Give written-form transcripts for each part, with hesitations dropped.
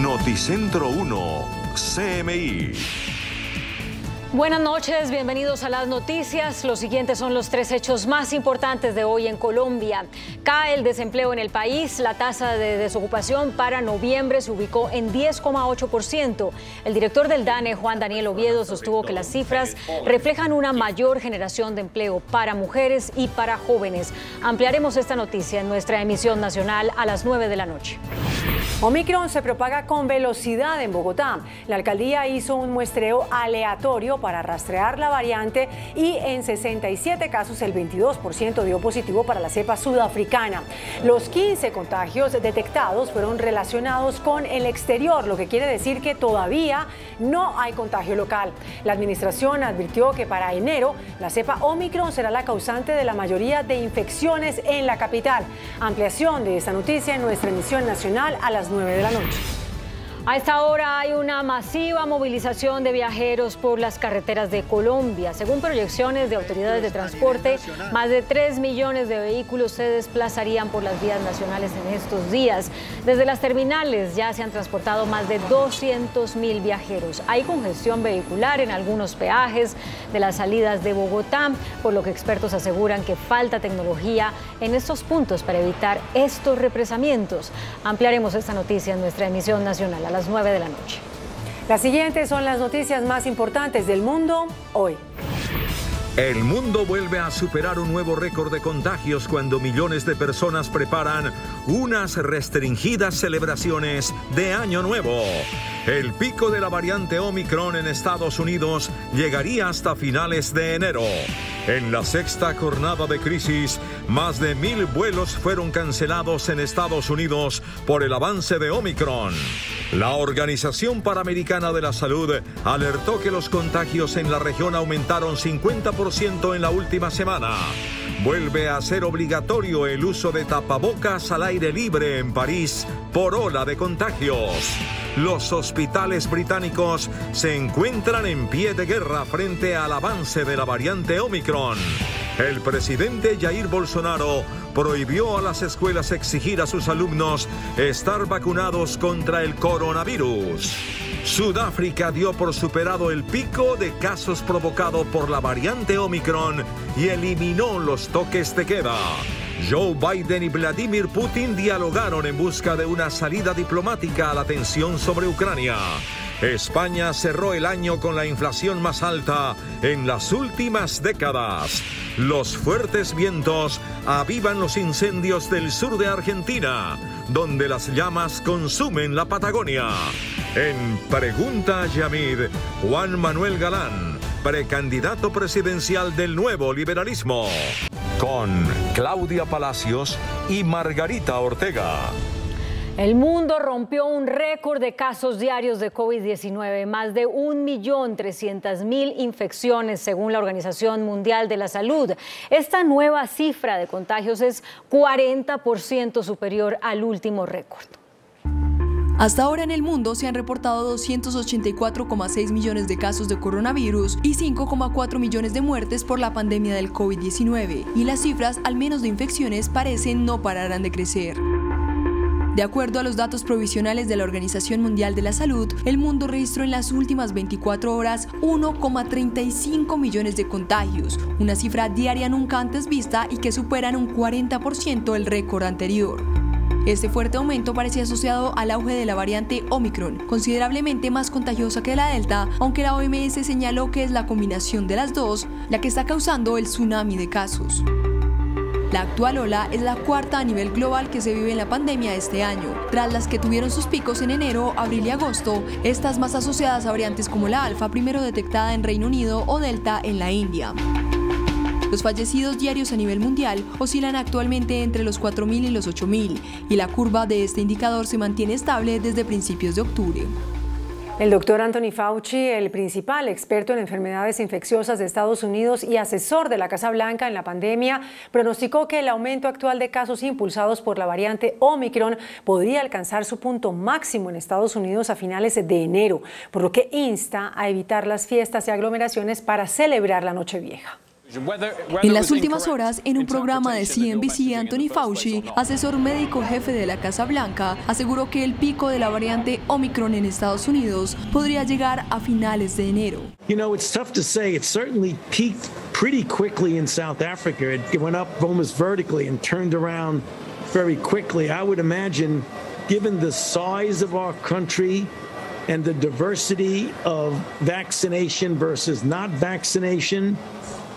Noticentro 1, CMI. Buenas noches, bienvenidos a las noticias. Los siguientes son los tres hechos más importantes de hoy en Colombia. Cae el desempleo en el país. La tasa de desocupación para noviembre se ubicó en 10,8%. El director del DANE, Juan Daniel Oviedo, sostuvo que las cifras reflejan una mayor generación de empleo para mujeres y para jóvenes. Ampliaremos esta noticia en nuestra emisión nacional a las 9 de la noche. Omicron se propaga con velocidad en Bogotá. La alcaldía hizo un muestreo aleatorio para rastrear la variante y en 67 casos el 22% dio positivo para la cepa sudafricana. Los 15 contagios detectados fueron relacionados con el exterior, lo que quiere decir que todavía no hay contagio local. La administración advirtió que para enero la cepa Omicron será la causante de la mayoría de infecciones en la capital. Ampliación de esta noticia en nuestra emisión nacional a las 9 de la noche. A esta hora hay una masiva movilización de viajeros por las carreteras de Colombia. Según proyecciones de autoridades de transporte, más de 3 millones de vehículos se desplazarían por las vías nacionales en estos días. Desde las terminales ya se han transportado más de 200.000 viajeros. Hay congestión vehicular en algunos peajes de las salidas de Bogotá, por lo que expertos aseguran que falta tecnología en estos puntos para evitar estos represamientos. Ampliaremos esta noticia en nuestra emisión nacional a las 9 de la noche. Las siguientes son las noticias más importantes del mundo hoy. El mundo vuelve a superar un nuevo récord de contagios cuando millones de personas preparan unas restringidas celebraciones de Año Nuevo. El pico de la variante Omicron en Estados Unidos llegaría hasta finales de enero. En la sexta jornada de crisis, más de 1.000 vuelos fueron cancelados en Estados Unidos por el avance de Omicron. La Organización Panamericana de la Salud alertó que los contagios en la región aumentaron 50% en la última semana. Vuelve a ser obligatorio el uso de tapabocas al aire libre en París por ola de contagios. Los hospitales británicos se encuentran en pie de guerra frente al avance de la variante Omicron. El presidente Jair Bolsonaro prohibió a las escuelas exigir a sus alumnos estar vacunados contra el coronavirus. Sudáfrica dio por superado el pico de casos provocado por la variante Omicron y eliminó los toques de queda. Joe Biden y Vladimir Putin dialogaron en busca de una salida diplomática a la tensión sobre Ucrania. España cerró el año con la inflación más alta en las últimas décadas. Los fuertes vientos avivan los incendios del sur de Argentina, donde las llamas consumen la Patagonia. En Pregunta Yamid, Juan Manuel Galán, precandidato presidencial del Nuevo Liberalismo, con Claudia Palacios y Margarita Ortega. El mundo rompió un récord de casos diarios de COVID-19, más de 1.300.000 infecciones según la Organización Mundial de la Salud. Esta nueva cifra de contagios es 40% superior al último récord. Hasta ahora en el mundo se han reportado 284,6 millones de casos de coronavirus y 5,4 millones de muertes por la pandemia del COVID-19, y las cifras, al menos de infecciones, parecen no pararán de crecer. De acuerdo a los datos provisionales de la Organización Mundial de la Salud, el mundo registró en las últimas 24 horas 1,35 millones de contagios, una cifra diaria nunca antes vista y que supera en un 40% el récord anterior. Este fuerte aumento parece asociado al auge de la variante Omicron, considerablemente más contagiosa que la Delta, aunque la OMS señaló que es la combinación de las dos la que está causando el tsunami de casos. La actual ola es la cuarta a nivel global que se vive en la pandemia este año. Tras las que tuvieron sus picos en enero, abril y agosto, estas más asociadas a variantes como la alfa, primero detectada en Reino Unido, o delta en la India. Los fallecidos diarios a nivel mundial oscilan actualmente entre los 4.000 y los 8.000, y la curva de este indicador se mantiene estable desde principios de octubre. El doctor Anthony Fauci, el principal experto en enfermedades infecciosas de Estados Unidos y asesor de la Casa Blanca en la pandemia, pronosticó que el aumento actual de casos impulsados por la variante Omicron podría alcanzar su punto máximo en Estados Unidos a finales de enero, por lo que insta a evitar las fiestas y aglomeraciones para celebrar la Nochevieja. En las últimas horas, en un programa de CNBC, Anthony Fauci, asesor médico jefe de la Casa Blanca, aseguró que el pico de la variante Omicron en Estados Unidos podría llegar a finales de enero. You know, it's tough to say. It certainly peaked pretty quickly in South Africa. It went up almost vertically and turned around very quickly. I would imagine, given the size of our country and the diversity of vaccination versus not vaccination,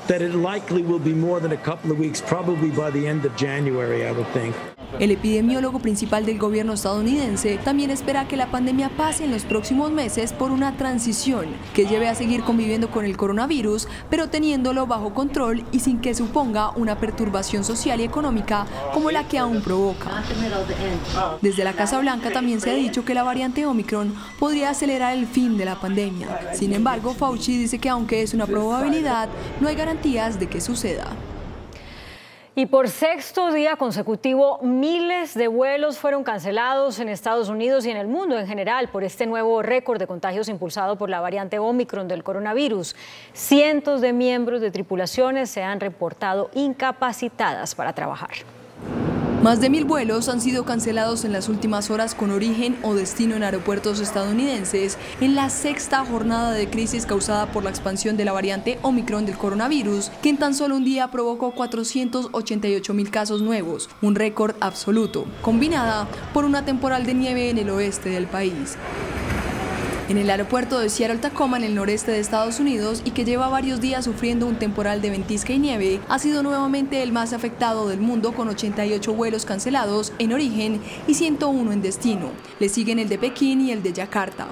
that it likely will be more than a couple of weeks, probably by the end of January, I would think. El epidemiólogo principal del gobierno estadounidense también espera que la pandemia pase en los próximos meses por una transición que lleve a seguir conviviendo con el coronavirus, pero teniéndolo bajo control y sin que suponga una perturbación social y económica como la que aún provoca. Desde la Casa Blanca también se ha dicho que la variante Omicron podría acelerar el fin de la pandemia. Sin embargo, Fauci dice que aunque es una probabilidad, no hay garantías de que suceda. Y por sexto día consecutivo, miles de vuelos fueron cancelados en Estados Unidos y en el mundo en general por este nuevo récord de contagios impulsado por la variante Omicron del coronavirus. Cientos de miembros de tripulaciones se han reportado incapacitadas para trabajar. Más de 1.000 vuelos han sido cancelados en las últimas horas con origen o destino en aeropuertos estadounidenses en la sexta jornada de crisis causada por la expansión de la variante Omicron del coronavirus, que en tan solo un día provocó 488.000 casos nuevos, un récord absoluto, combinada por una temporal de nieve en el oeste del país. En el aeropuerto de Seattle-Tacoma, en el noreste de Estados Unidos, y que lleva varios días sufriendo un temporal de ventisca y nieve, ha sido nuevamente el más afectado del mundo, con 88 vuelos cancelados en origen y 101 en destino. Le siguen el de Pekín y el de Yakarta.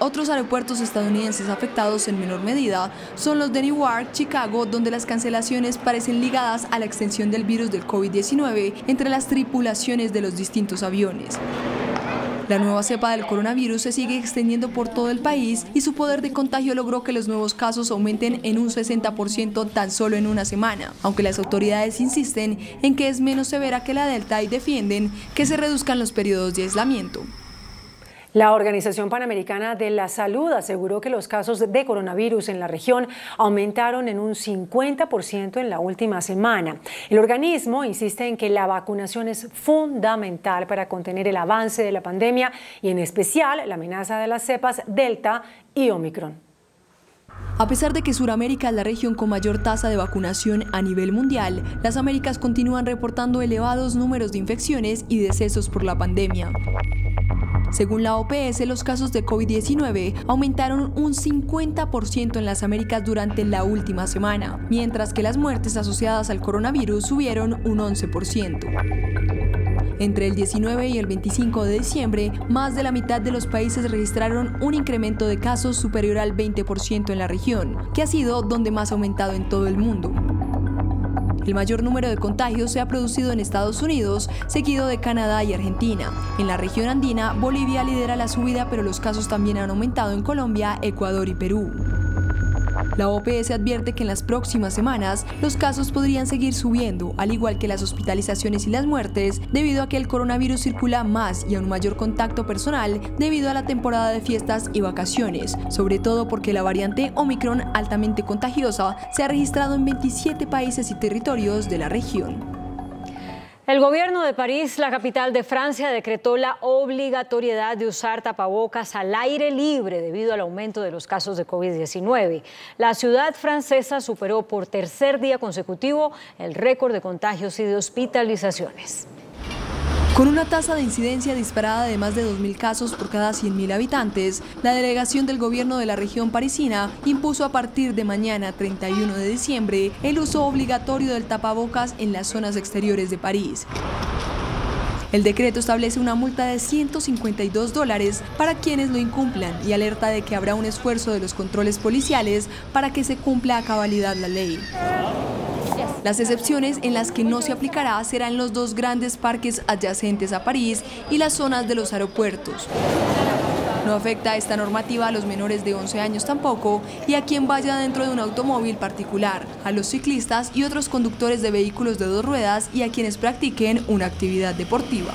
Otros aeropuertos estadounidenses afectados en menor medida son los de Newark, Chicago, donde las cancelaciones parecen ligadas a la extensión del virus del COVID-19 entre las tripulaciones de los distintos aviones. La nueva cepa del coronavirus se sigue extendiendo por todo el país y su poder de contagio logró que los nuevos casos aumenten en un 60% tan solo en una semana, aunque las autoridades insisten en que es menos severa que la Delta y defienden que se reduzcan los periodos de aislamiento. La Organización Panamericana de la Salud aseguró que los casos de coronavirus en la región aumentaron en un 50% en la última semana. El organismo insiste en que la vacunación es fundamental para contener el avance de la pandemia y en especial la amenaza de las cepas Delta y Omicron. A pesar de que Sudamérica es la región con mayor tasa de vacunación a nivel mundial, las Américas continúan reportando elevados números de infecciones y decesos por la pandemia. Según la OPS, los casos de COVID-19 aumentaron un 50% en las Américas durante la última semana, mientras que las muertes asociadas al coronavirus subieron un 11%. Entre el 19 y el 25 de diciembre, más de la mitad de los países registraron un incremento de casos superior al 20% en la región, que ha sido donde más ha aumentado en todo el mundo. El mayor número de contagios se ha producido en Estados Unidos, seguido de Canadá y Argentina. En la región andina, Bolivia lidera la subida, pero los casos también han aumentado en Colombia, Ecuador y Perú. La OPS advierte que en las próximas semanas los casos podrían seguir subiendo, al igual que las hospitalizaciones y las muertes, debido a que el coronavirus circula más y a un mayor contacto personal debido a la temporada de fiestas y vacaciones, sobre todo porque la variante Omicron, altamente contagiosa, se ha registrado en 27 países y territorios de la región. El gobierno de París, la capital de Francia, decretó la obligatoriedad de usar tapabocas al aire libre debido al aumento de los casos de COVID-19. La ciudad francesa superó por tercer día consecutivo el récord de contagios y de hospitalizaciones. Con una tasa de incidencia disparada de más de 2.000 casos por cada 100.000 habitantes, la delegación del gobierno de la región parisina impuso a partir de mañana, 31 de diciembre, el uso obligatorio del tapabocas en las zonas exteriores de París. El decreto establece una multa de $152 para quienes lo incumplan y alerta de que habrá un esfuerzo de los controles policiales para que se cumpla a cabalidad la ley. Las excepciones en las que no se aplicará serán los dos grandes parques adyacentes a París y las zonas de los aeropuertos. No afecta esta normativa a los menores de 11 años tampoco y a quien vaya dentro de un automóvil particular, a los ciclistas y otros conductores de vehículos de dos ruedas y a quienes practiquen una actividad deportiva.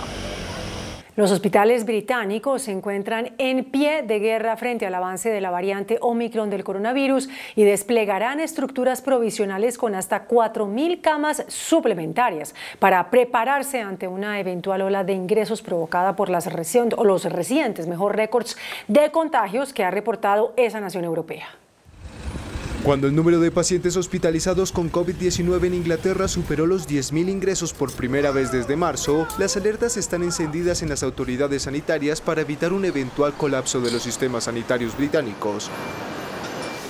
Los hospitales británicos se encuentran en pie de guerra frente al avance de la variante Omicron del coronavirus y desplegarán estructuras provisionales con hasta 4.000 camas suplementarias para prepararse ante una eventual ola de ingresos provocada por los recientes récords de contagios que ha reportado esa nación europea. Cuando el número de pacientes hospitalizados con COVID-19 en Inglaterra superó los 10.000 ingresos por primera vez desde marzo, las alertas están encendidas en las autoridades sanitarias para evitar un eventual colapso de los sistemas sanitarios británicos.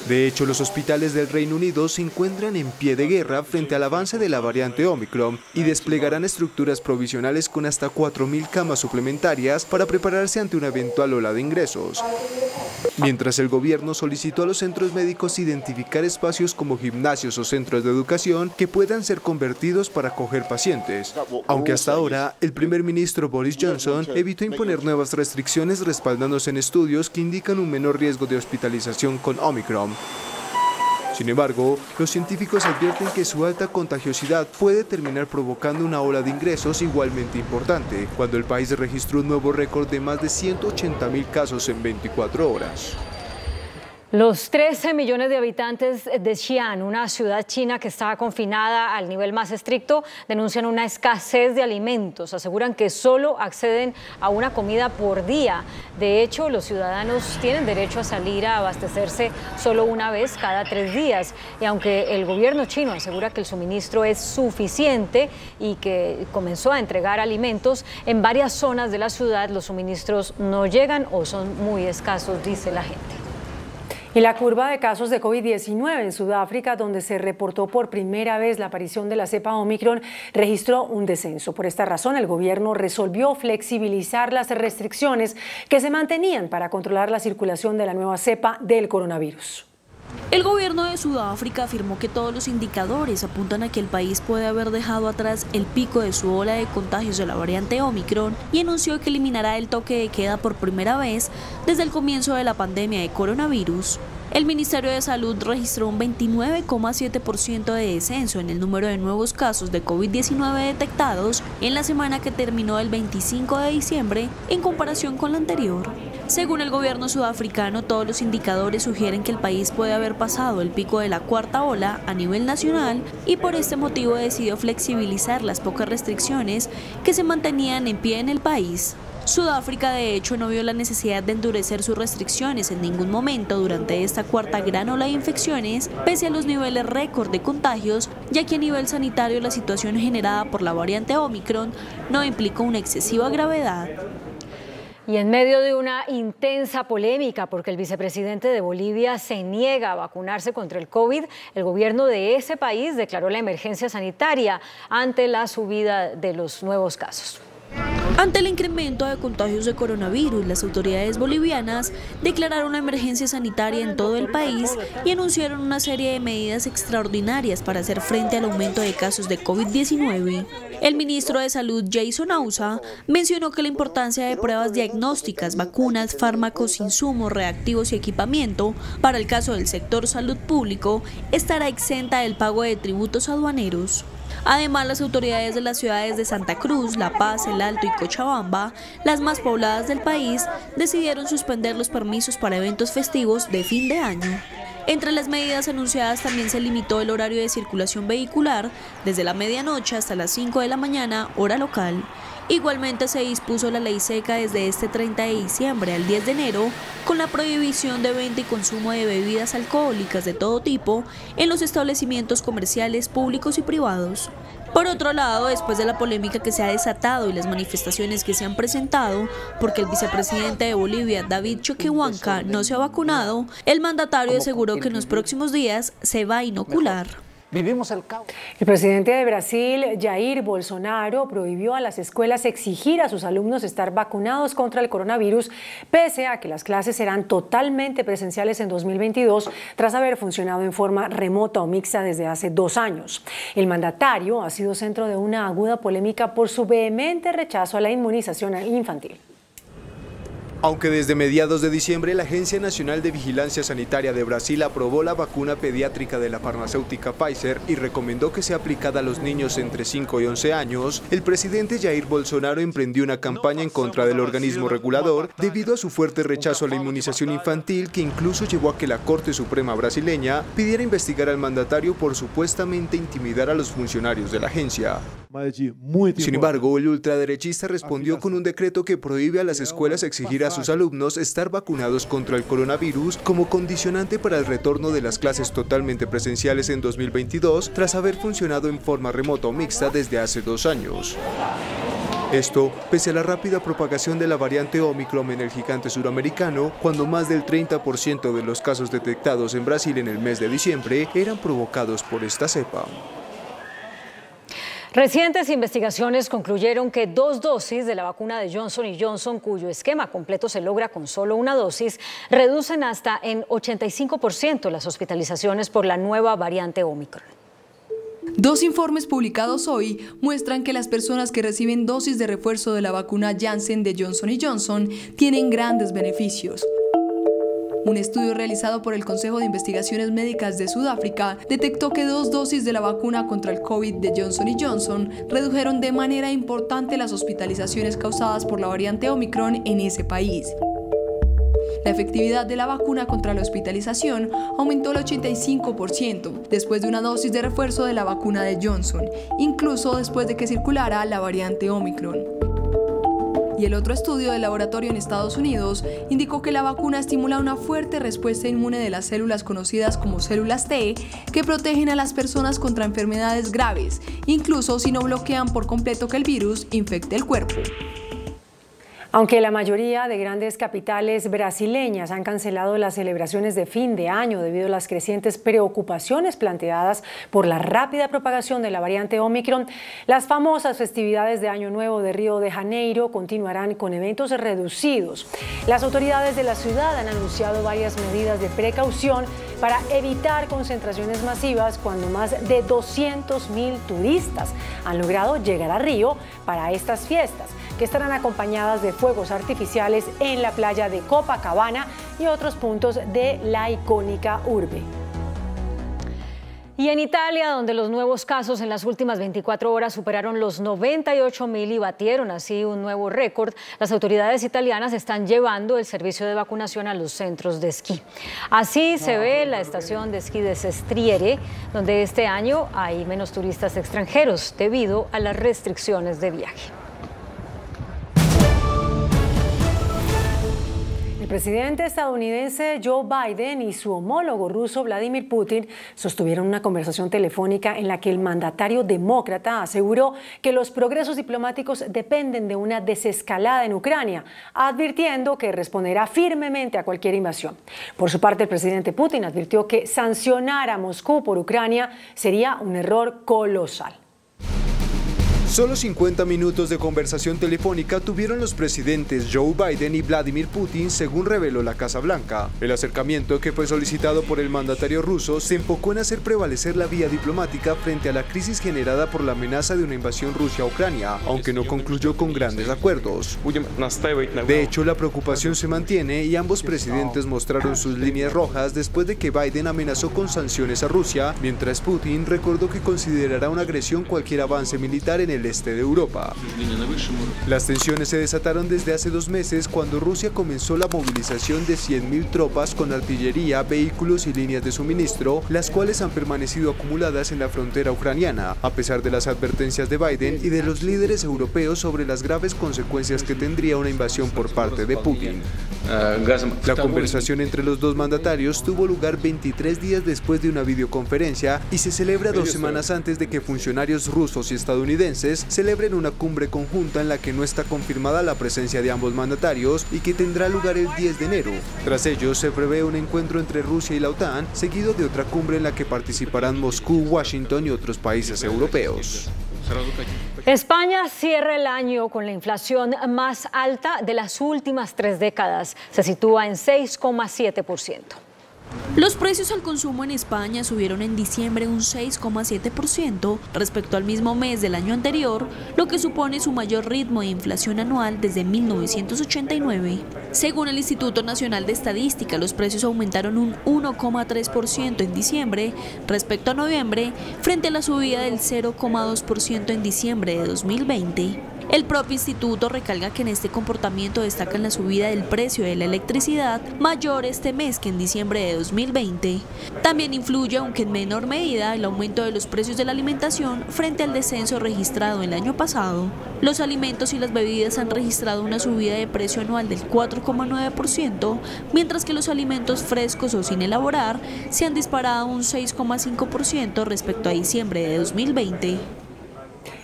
De hecho, los hospitales del Reino Unido se encuentran en pie de guerra frente al avance de la variante Omicron y desplegarán estructuras provisionales con hasta 4.000 camas suplementarias para prepararse ante una eventual ola de ingresos. Mientras el gobierno solicitó a los centros médicos identificar espacios como gimnasios o centros de educación que puedan ser convertidos para acoger pacientes. Aunque hasta ahora, el primer ministro Boris Johnson evitó imponer nuevas restricciones respaldándose en estudios que indican un menor riesgo de hospitalización con Omicron. Sin embargo, los científicos advierten que su alta contagiosidad puede terminar provocando una ola de ingresos igualmente importante, cuando el país registró un nuevo récord de más de 180.000 casos en 24 horas. Los 13 millones de habitantes de Xi'an, una ciudad china que está confinada al nivel más estricto, denuncian una escasez de alimentos. Aseguran que solo acceden a una comida por día. De hecho, los ciudadanos tienen derecho a salir a abastecerse solo una vez cada 3 días. Y aunque el gobierno chino asegura que el suministro es suficiente y que comenzó a entregar alimentos, en varias zonas de la ciudad los suministros no llegan o son muy escasos, dice la gente. Y la curva de casos de COVID-19 en Sudáfrica, donde se reportó por primera vez la aparición de la cepa Omicron, registró un descenso. Por esta razón, el gobierno resolvió flexibilizar las restricciones que se mantenían para controlar la circulación de la nueva cepa del coronavirus. El gobierno de Sudáfrica afirmó que todos los indicadores apuntan a que el país puede haber dejado atrás el pico de su ola de contagios de la variante Omicron y anunció que eliminará el toque de queda por primera vez desde el comienzo de la pandemia de coronavirus. El Ministerio de Salud registró un 29,7% de descenso en el número de nuevos casos de COVID-19 detectados en la semana que terminó el 25 de diciembre en comparación con la anterior. Según el gobierno sudafricano, todos los indicadores sugieren que el país puede haber pasado el pico de la cuarta ola a nivel nacional y por este motivo decidió flexibilizar las pocas restricciones que se mantenían en pie en el país. Sudáfrica, de hecho, no vio la necesidad de endurecer sus restricciones en ningún momento durante esta cuarta gran ola de infecciones, pese a los niveles récord de contagios, ya que a nivel sanitario la situación generada por la variante Omicron no implica una excesiva gravedad. Y en medio de una intensa polémica porque el vicepresidente de Bolivia se niega a vacunarse contra el COVID, el gobierno de ese país declaró la emergencia sanitaria ante la subida de los nuevos casos. Ante el incremento de contagios de coronavirus, las autoridades bolivianas declararon la emergencia sanitaria en todo el país y anunciaron una serie de medidas extraordinarias para hacer frente al aumento de casos de COVID-19. El ministro de Salud, Jason Ausa, mencionó que la importancia de pruebas diagnósticas, vacunas, fármacos, insumos, reactivos y equipamiento para el caso del sector salud público estará exenta del pago de tributos aduaneros. Además, las autoridades de las ciudades de Santa Cruz, La Paz, El Alto y Cochabamba, las más pobladas del país, decidieron suspender los permisos para eventos festivos de fin de año. Entre las medidas anunciadas también se limitó el horario de circulación vehicular desde la medianoche hasta las 5 de la mañana, hora local. Igualmente se dispuso la ley seca desde este 30 de diciembre al 10 de enero con la prohibición de venta y consumo de bebidas alcohólicas de todo tipo en los establecimientos comerciales públicos y privados. Por otro lado, después de la polémica que se ha desatado y las manifestaciones que se han presentado porque el vicepresidente de Bolivia, David Choquehuanca, no se ha vacunado, el mandatario aseguró que en los próximos días se va a inocular. Vivimos el caos. El presidente de Brasil, Jair Bolsonaro, prohibió a las escuelas exigir a sus alumnos estar vacunados contra el coronavirus, pese a que las clases serán totalmente presenciales en 2022, tras haber funcionado en forma remota o mixta desde hace 2 años. El mandatario ha sido centro de una aguda polémica por su vehemente rechazo a la inmunización infantil. Aunque desde mediados de diciembre la Agencia Nacional de Vigilancia Sanitaria de Brasil aprobó la vacuna pediátrica de la farmacéutica Pfizer y recomendó que sea aplicada a los niños entre 5 y 11 años, el presidente Jair Bolsonaro emprendió una campaña en contra del organismo regulador debido a su fuerte rechazo a la inmunización infantil, que incluso llevó a que la Corte Suprema brasileña pidiera investigar al mandatario por supuestamente intimidar a los funcionarios de la agencia. Sin embargo, el ultraderechista respondió con un decreto que prohíbe a las escuelas exigir a sus alumnos estar vacunados contra el coronavirus como condicionante para el retorno de las clases totalmente presenciales en 2022, tras haber funcionado en forma remota o mixta desde hace 2 años. Esto, pese a la rápida propagación de la variante Omicron en el gigante suramericano, cuando más del 30% de los casos detectados en Brasil en el mes de diciembre eran provocados por esta cepa. Recientes investigaciones concluyeron que 2 dosis de la vacuna de Johnson & Johnson, cuyo esquema completo se logra con solo una dosis, reducen hasta en 85% las hospitalizaciones por la nueva variante Omicron. 2 informes publicados hoy muestran que las personas que reciben dosis de refuerzo de la vacuna Janssen de Johnson & Johnson tienen grandes beneficios. Un estudio realizado por el Consejo de Investigaciones Médicas de Sudáfrica detectó que 2 dosis de la vacuna contra el COVID de Johnson & Johnson redujeron de manera importante las hospitalizaciones causadas por la variante Omicron en ese país. La efectividad de la vacuna contra la hospitalización aumentó al 85% después de una dosis de refuerzo de la vacuna de Johnson, incluso después de que circulara la variante Omicron. Y el otro estudio del laboratorio en Estados Unidos indicó que la vacuna estimula una fuerte respuesta inmune de las células conocidas como células T, que protegen a las personas contra enfermedades graves, incluso si no bloquean por completo que el virus infecte el cuerpo. Aunque la mayoría de grandes capitales brasileñas han cancelado las celebraciones de fin de año debido a las crecientes preocupaciones planteadas por la rápida propagación de la variante Omicron, las famosas festividades de Año Nuevo de Río de Janeiro continuarán con eventos reducidos. Las autoridades de la ciudad han anunciado varias medidas de precaución para evitar concentraciones masivas cuando más de 200.000 turistas han logrado llegar a Río para estas fiestas, que estarán acompañadas de fuegos artificiales en la playa de Copacabana y otros puntos de la icónica urbe. Y en Italia, donde los nuevos casos en las últimas 24 horas superaron los 98.000 y batieron así un nuevo récord, las autoridades italianas están llevando el servicio de vacunación a los centros de esquí. Así se ve la estación de esquí de Sestriere, donde este año hay menos turistas extranjeros debido a las restricciones de viaje. El presidente estadounidense Joe Biden y su homólogo ruso Vladimir Putin sostuvieron una conversación telefónica en la que el mandatario demócrata aseguró que los progresos diplomáticos dependen de una desescalada en Ucrania, advirtiendo que responderá firmemente a cualquier invasión. Por su parte, el presidente Putin advirtió que sancionar a Moscú por Ucrania sería un error colosal. Solo 50 minutos de conversación telefónica tuvieron los presidentes Joe Biden y Vladimir Putin, según reveló la Casa Blanca. El acercamiento, que fue solicitado por el mandatario ruso, se enfocó en hacer prevalecer la vía diplomática frente a la crisis generada por la amenaza de una invasión rusa a Ucrania, aunque no concluyó con grandes acuerdos. De hecho, la preocupación se mantiene y ambos presidentes mostraron sus líneas rojas después de que Biden amenazó con sanciones a Rusia, mientras Putin recordó que considerará una agresión cualquier avance militar en el este de Europa. Las tensiones se desataron desde hace 2 meses, cuando Rusia comenzó la movilización de 100.000 tropas con artillería, vehículos y líneas de suministro, las cuales han permanecido acumuladas en la frontera ucraniana, a pesar de las advertencias de Biden y de los líderes europeos sobre las graves consecuencias que tendría una invasión por parte de Putin. La conversación entre los dos mandatarios tuvo lugar 23 días después de una videoconferencia y se celebra 2 semanas antes de que funcionarios rusos y estadounidenses celebren una cumbre conjunta en la que no está confirmada la presencia de ambos mandatarios y que tendrá lugar el 10 de enero. Tras ello, se prevé un encuentro entre Rusia y la OTAN, seguido de otra cumbre en la que participarán Moscú, Washington y otros países europeos. España cierra el año con la inflación más alta de las últimas 3 décadas. Se sitúa en 6,7%. Los precios al consumo en España subieron en diciembre un 6,7% respecto al mismo mes del año anterior, lo que supone su mayor ritmo de inflación anual desde 1989. Según el Instituto Nacional de Estadística, los precios aumentaron un 1,3% en diciembre respecto a noviembre, frente a la subida del 0,2% en diciembre de 2020. El propio instituto recalca que en este comportamiento destacan la subida del precio de la electricidad, mayor este mes que en diciembre de 2020. También influye, aunque en menor medida, el aumento de los precios de la alimentación frente al descenso registrado el año pasado. Los alimentos y las bebidas han registrado una subida de precio anual del 4,9%, mientras que los alimentos frescos o sin elaborar se han disparado un 6,5% respecto a diciembre de 2020.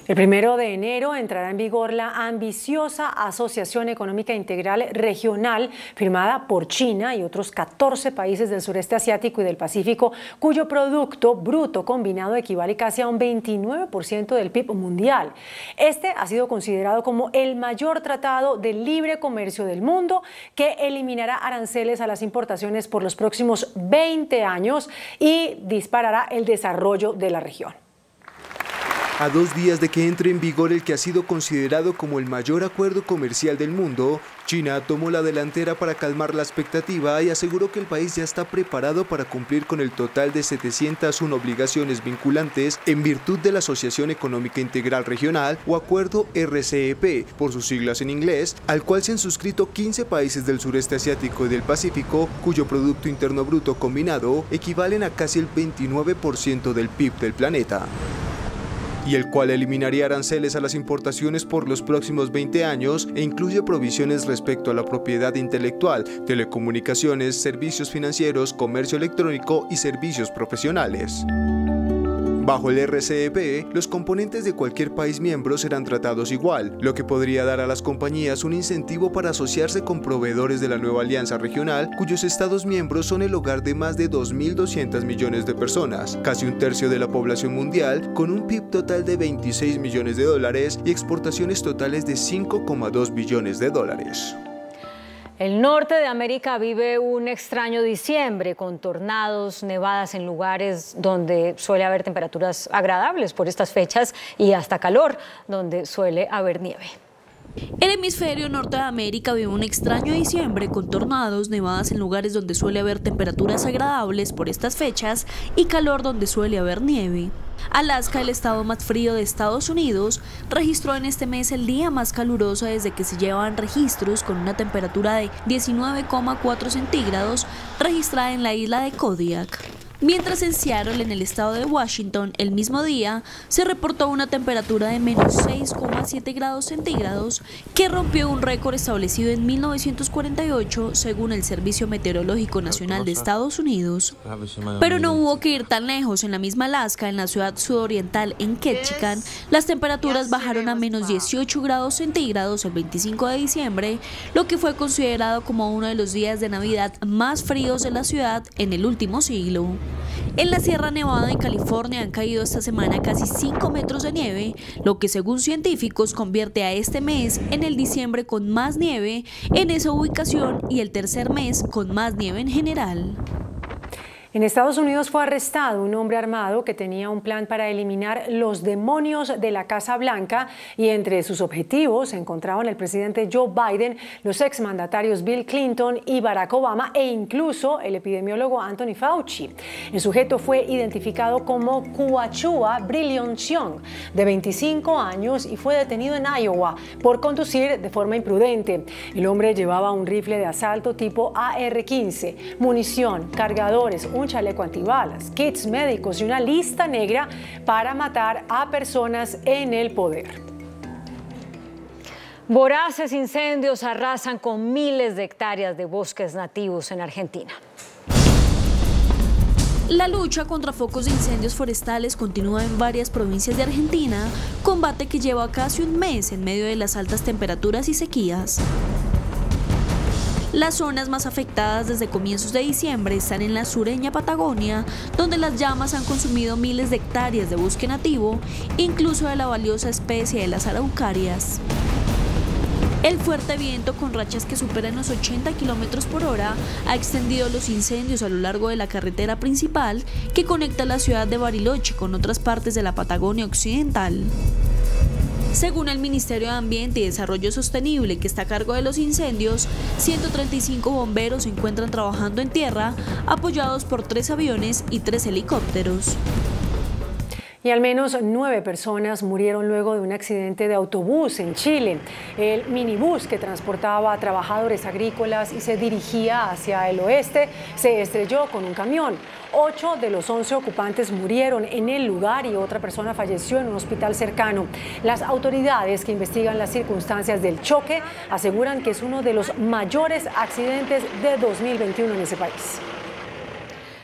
El 1 de enero entrará en vigor la ambiciosa Asociación Económica Integral Regional firmada por China y otros 14 países del sureste asiático y del Pacífico, cuyo Producto Bruto Combinado equivale casi a un 29% del PIB mundial. Este ha sido considerado como el mayor tratado de libre comercio del mundo, que eliminará aranceles a las importaciones por los próximos 20 años y disparará el desarrollo de la región. A 2 días de que entre en vigor el que ha sido considerado como el mayor acuerdo comercial del mundo, China tomó la delantera para calmar la expectativa y aseguró que el país ya está preparado para cumplir con el total de 701 obligaciones vinculantes en virtud de la Asociación Económica Integral Regional o Acuerdo RCEP, por sus siglas en inglés, al cual se han suscrito 15 países del sureste asiático y del Pacífico, cuyo Producto Interno Bruto combinado equivalen a casi el 29% del PIB del planeta, y el cual eliminaría aranceles a las importaciones por los próximos 20 años e incluye provisiones respecto a la propiedad intelectual, telecomunicaciones, servicios financieros, comercio electrónico y servicios profesionales. Bajo el RCEP, los componentes de cualquier país miembro serán tratados igual, lo que podría dar a las compañías un incentivo para asociarse con proveedores de la nueva alianza regional, cuyos estados miembros son el hogar de más de 2.200 millones de personas, casi un tercio de la población mundial, con un PIB total de 26 millones de dólares y exportaciones totales de 5,2 billones de dólares. El norte de América vive un extraño diciembre con tornados, nevadas en lugares donde suele haber temperaturas agradables por estas fechas y hasta calor donde suele haber nieve. El hemisferio norte de América vive un extraño diciembre con tornados, nevadas en lugares donde suele haber temperaturas agradables por estas fechas y calor donde suele haber nieve. Alaska, el estado más frío de Estados Unidos, registró en este mes el día más caluroso desde que se llevan registros, con una temperatura de 19,4 centígrados registrada en la isla de Kodiak. Mientras en Seattle, en el estado de Washington, el mismo día se reportó una temperatura de menos 6,7 grados centígrados que rompió un récord establecido en 1948 según el Servicio Meteorológico Nacional de Estados Unidos. Pero no hubo que ir tan lejos. En la misma Alaska, en la ciudad sudoriental en Ketchikan, las temperaturas bajaron a menos 18 grados centígrados el 25 de diciembre, lo que fue considerado como uno de los días de Navidad más fríos de la ciudad en el último siglo. En la Sierra Nevada en California han caído esta semana casi 5 metros de nieve, lo que según científicos convierte a este mes en el diciembre con más nieve en esa ubicación y el tercer mes con más nieve en general. En Estados Unidos fue arrestado un hombre armado que tenía un plan para eliminar los demonios de la Casa Blanca, y entre sus objetivos se encontraban el presidente Joe Biden, los exmandatarios Bill Clinton y Barack Obama e incluso el epidemiólogo Anthony Fauci. El sujeto fue identificado como Kuachua Brilliantcion, de 25 años, y fue detenido en Iowa por conducir de forma imprudente. El hombre llevaba un rifle de asalto tipo AR-15, munición, cargadores, un chaleco antibalas, kits médicos y una lista negra para matar a personas en el poder. Voraces incendios arrasan con miles de hectáreas de bosques nativos en Argentina. La lucha contra focos de incendios forestales continúa en varias provincias de Argentina, combate que lleva casi un mes en medio de las altas temperaturas y sequías. Las zonas más afectadas desde comienzos de diciembre están en la sureña Patagonia, donde las llamas han consumido miles de hectáreas de bosque nativo, incluso de la valiosa especie de las araucarias. El fuerte viento, con rachas que superan los 80 km/h, ha extendido los incendios a lo largo de la carretera principal que conecta la ciudad de Bariloche con otras partes de la Patagonia Occidental. Según el Ministerio de Ambiente y Desarrollo Sostenible, que está a cargo de los incendios, 135 bomberos se encuentran trabajando en tierra, apoyados por 3 aviones y 3 helicópteros. Y al menos 9 personas murieron luego de un accidente de autobús en Chile. El minibús que transportaba a trabajadores agrícolas y se dirigía hacia el oeste se estrelló con un camión. 8 de los 11 ocupantes murieron en el lugar y otra persona falleció en un hospital cercano. Las autoridades que investigan las circunstancias del choque aseguran que es uno de los mayores accidentes de 2021 en ese país.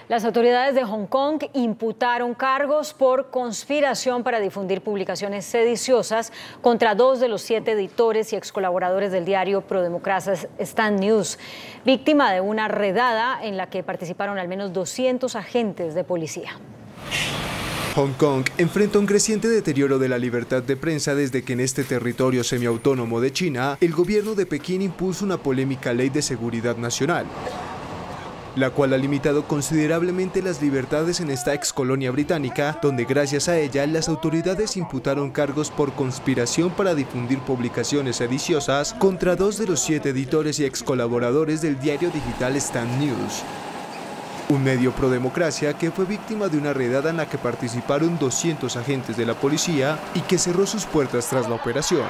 Las autoridades de Hong Kong imputaron cargos por conspiración para difundir publicaciones sediciosas contra 2 de los 7 editores y excolaboradores del diario prodemocracia Stand News, víctima de una redada en la que participaron al menos 200 agentes de policía. Hong Kong enfrenta un creciente deterioro de la libertad de prensa desde que en este territorio semiautónomo de China, el gobierno de Pekín impuso una polémica ley de seguridad nacional, la cual ha limitado considerablemente las libertades en esta excolonia británica, donde gracias a ella las autoridades imputaron cargos por conspiración para difundir publicaciones sediciosas contra 2 de los 7 editores y excolaboradores del diario digital Stand News, un medio prodemocracia que fue víctima de una redada en la que participaron 200 agentes de la policía y que cerró sus puertas tras la operación.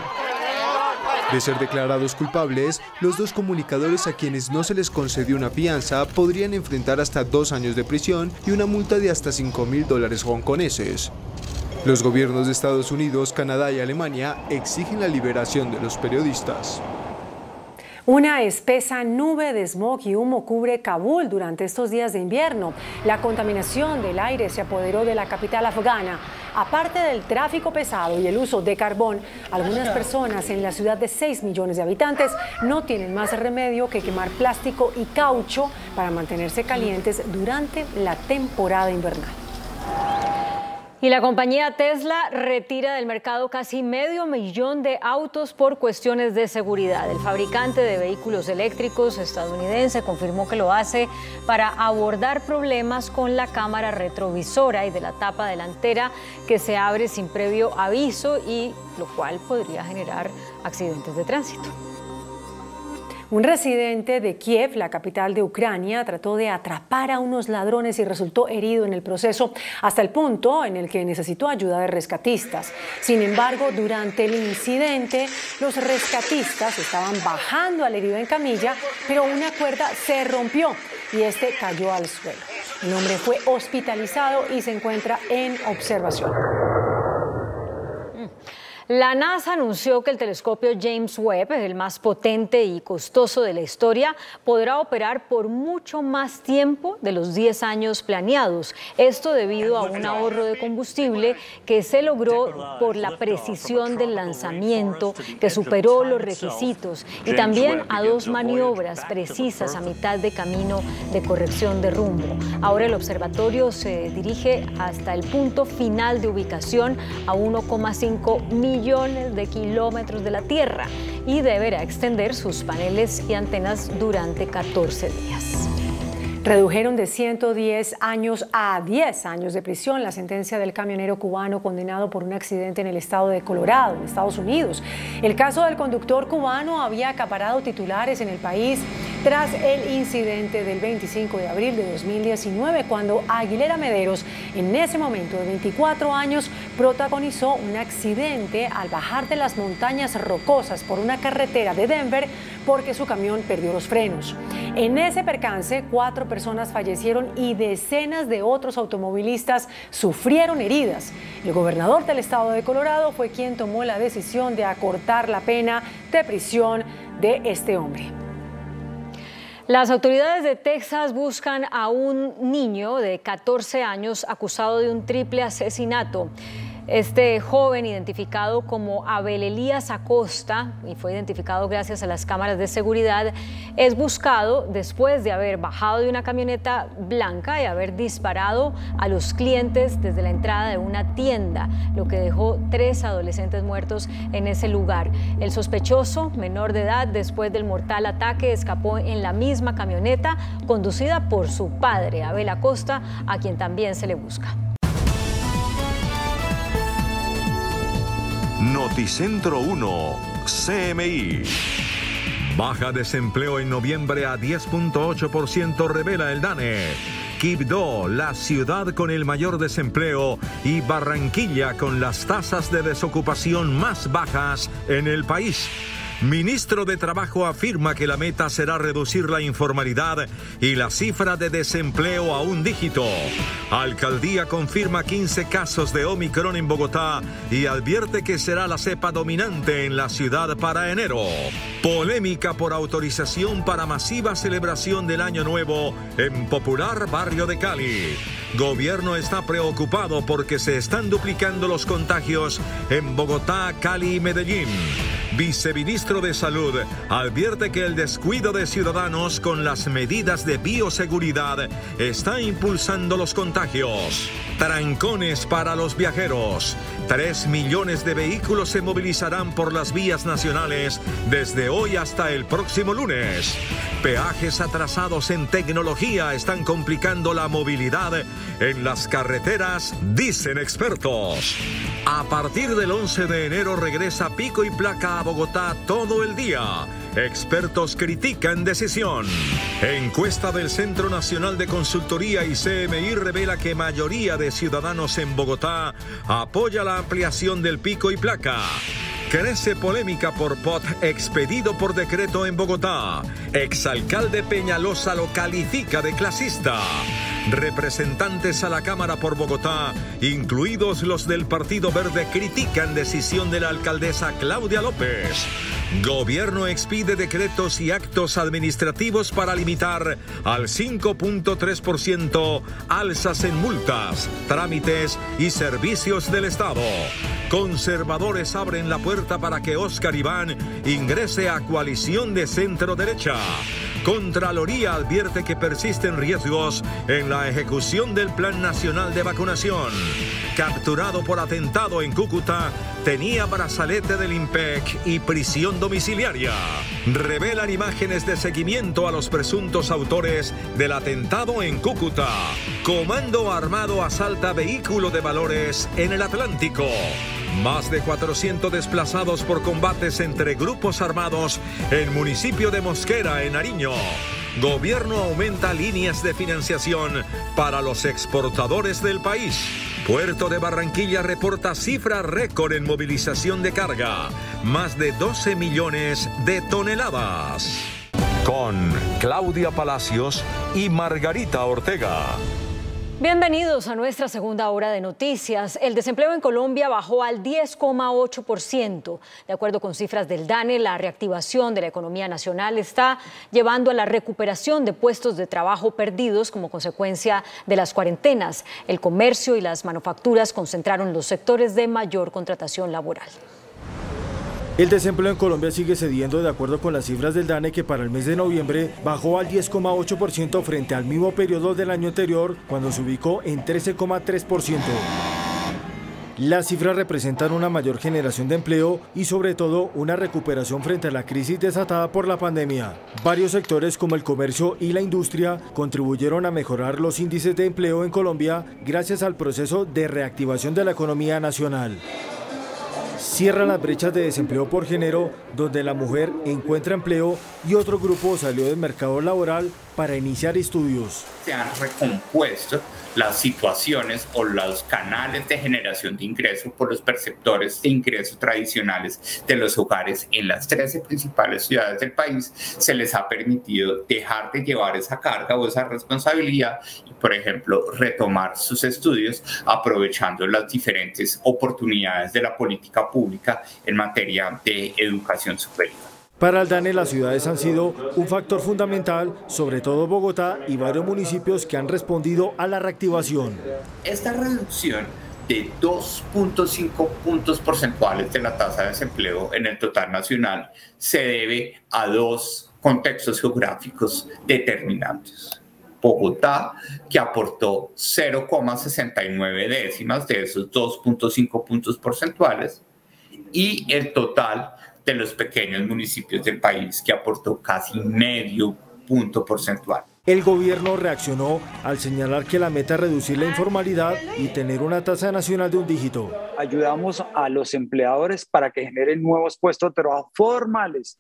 De ser declarados culpables, los 2 comunicadores a quienes no se les concedió una fianza podrían enfrentar hasta 2 años de prisión y una multa de hasta $5.000 hongkoneses. Los gobiernos de Estados Unidos, Canadá y Alemania exigen la liberación de los periodistas. Una espesa nube de smog y humo cubre Kabul durante estos días de invierno. La contaminación del aire se apoderó de la capital afgana. Aparte del tráfico pesado y el uso de carbón, algunas personas en la ciudad de 6 millones de habitantes no tienen más remedio que quemar plástico y caucho para mantenerse calientes durante la temporada invernal. Y la compañía Tesla retira del mercado casi 500,000 de autos por cuestiones de seguridad. El fabricante de vehículos eléctricos estadounidense confirmó que lo hace para abordar problemas con la cámara retrovisora y de la tapa delantera que se abre sin previo aviso y lo cual podría generar accidentes de tránsito. Un residente de Kiev, la capital de Ucrania, trató de atrapar a unos ladrones y resultó herido en el proceso hasta el punto en el que necesitó ayuda de rescatistas. Sin embargo, durante el incidente, los rescatistas estaban bajando al herido en camilla, pero una cuerda se rompió y este cayó al suelo. El hombre fue hospitalizado y se encuentra en observación. La NASA anunció que el telescopio James Webb, el más potente y costoso de la historia, podrá operar por mucho más tiempo de los 10 años planeados. Esto debido a un ahorro de combustible que se logró por la precisión del lanzamiento, que superó los requisitos, y también a 2 maniobras precisas a mitad de camino de corrección de rumbo. Ahora el observatorio se dirige hasta el punto final de ubicación a 1,5 millones de kilómetros de la Tierra y deberá extender sus paneles y antenas durante 14 días. Redujeron de 110 años a 10 años de prisión la sentencia del camionero cubano condenado por un accidente en el estado de Colorado, en Estados Unidos. El caso del conductor cubano había acaparado titulares en el país tras el incidente del 25 de abril de 2019, cuando Aguilera Mederos, en ese momento de 24 años, protagonizó un accidente al bajar de las montañas rocosas por una carretera de Denver porque su camión perdió los frenos. En ese percance, 4 personas fallecieron y decenas de otros automovilistas sufrieron heridas. El gobernador del estado de Colorado fue quien tomó la decisión de acortar la pena de prisión de este hombre. Las autoridades de Texas buscan a un niño de 14 años acusado de un triple asesinato. Este joven, identificado como Abel Elías Acosta, y fue identificado gracias a las cámaras de seguridad, es buscado después de haber bajado de una camioneta blanca y haber disparado a los clientes desde la entrada de una tienda, lo que dejó 3 adolescentes muertos en ese lugar. El sospechoso, menor de edad, después del mortal ataque, escapó en la misma camioneta conducida por su padre, Abel Acosta, a quien también se le busca. Noticentro 1, CMI. Baja desempleo en noviembre a 10.8%, revela el DANE. Quibdó, la ciudad con el mayor desempleo, y Barranquilla con las tasas de desocupación más bajas en el país. Ministro de Trabajo afirma que la meta será reducir la informalidad y la cifra de desempleo a un dígito. Alcaldía confirma 15 casos de Omicron en Bogotá y advierte que será la cepa dominante en la ciudad para enero. Polémica por autorización para masiva celebración del Año Nuevo en popular barrio de Cali. Gobierno está preocupado porque se están duplicando los contagios en Bogotá, Cali y Medellín. Viceministro de Salud advierte que el descuido de ciudadanos con las medidas de bioseguridad está impulsando los contagios. Trancones para los viajeros. 3 millones de vehículos se movilizarán por las vías nacionales desde hoy hasta el próximo lunes. Peajes atrasados en tecnología están complicando la movilidad en las carreteras, dicen expertos. A partir del 11 de enero regresa pico y placa a Bogotá todo el día. Expertos critican decisión. Encuesta del Centro Nacional de Consultoría y CMI revela que mayoría de ciudadanos en Bogotá apoya la ampliación del pico y placa. Crece polémica por POT expedido por decreto en Bogotá. Exalcalde Peñalosa lo califica de clasista. Representantes a la Cámara por Bogotá, incluidos los del Partido Verde, critican decisión de la alcaldesa Claudia López. Gobierno expide decretos y actos administrativos para limitar al 5.3% alzas en multas, trámites y servicios del Estado. Conservadores abren la puerta para que Óscar Iván ingrese a coalición de centro derecha. Contraloría advierte que persisten riesgos en la ejecución del Plan Nacional de Vacunación. Capturado por atentado en Cúcuta, tenía brazalete del IMPEC y prisión domiciliaria. Revelan imágenes de seguimiento a los presuntos autores del atentado en Cúcuta. Comando armado asalta vehículo de valores en el Atlántico. Más de 400 desplazados por combates entre grupos armados en municipio de Mosquera, en Nariño. Gobierno aumenta líneas de financiación para los exportadores del país. Puerto de Barranquilla reporta cifra récord en movilización de carga. Más de 12 millones de toneladas. Con Claudia Palacios y Margarita Ortega. Bienvenidos a nuestra segunda hora de noticias. El desempleo en Colombia bajó al 10,8%. De acuerdo con cifras del DANE, la reactivación de la economía nacional está llevando a la recuperación de puestos de trabajo perdidos como consecuencia de las cuarentenas. El comercio y las manufacturas concentraron los sectores de mayor contratación laboral. El desempleo en Colombia sigue cediendo de acuerdo con las cifras del DANE, que para el mes de noviembre bajó al 10,8% frente al mismo periodo del año anterior, cuando se ubicó en 13,3%. Las cifras representan una mayor generación de empleo y sobre todo una recuperación frente a la crisis desatada por la pandemia. Varios sectores como el comercio y la industria contribuyeron a mejorar los índices de empleo en Colombia gracias al proceso de reactivación de la economía nacional. Cierran las brechas de desempleo por género, donde la mujer encuentra empleo y otro grupo salió del mercado laboral para iniciar estudios. Se han recompuesto las situaciones o los canales de generación de ingresos por los perceptores de ingresos tradicionales de los hogares en las 13 principales ciudades del país. Se les ha permitido dejar de llevar esa carga o esa responsabilidad y, por ejemplo, retomar sus estudios aprovechando las diferentes oportunidades de la política pública en materia de educación superior. Para el DANE, las ciudades han sido un factor fundamental, sobre todo Bogotá y varios municipios que han respondido a la reactivación. Esta reducción de 2.5 puntos porcentuales de la tasa de desempleo en el total nacional se debe a dos contextos geográficos determinantes. Bogotá, que aportó 0,69 décimas de esos 2.5 puntos porcentuales, y el total de los pequeños municipios del país, que aportó casi medio punto porcentual. El gobierno reaccionó al señalar que la meta es reducir la informalidad y tener una tasa nacional de un dígito. Ayudamos a los empleadores para que generen nuevos puestos de trabajo formales.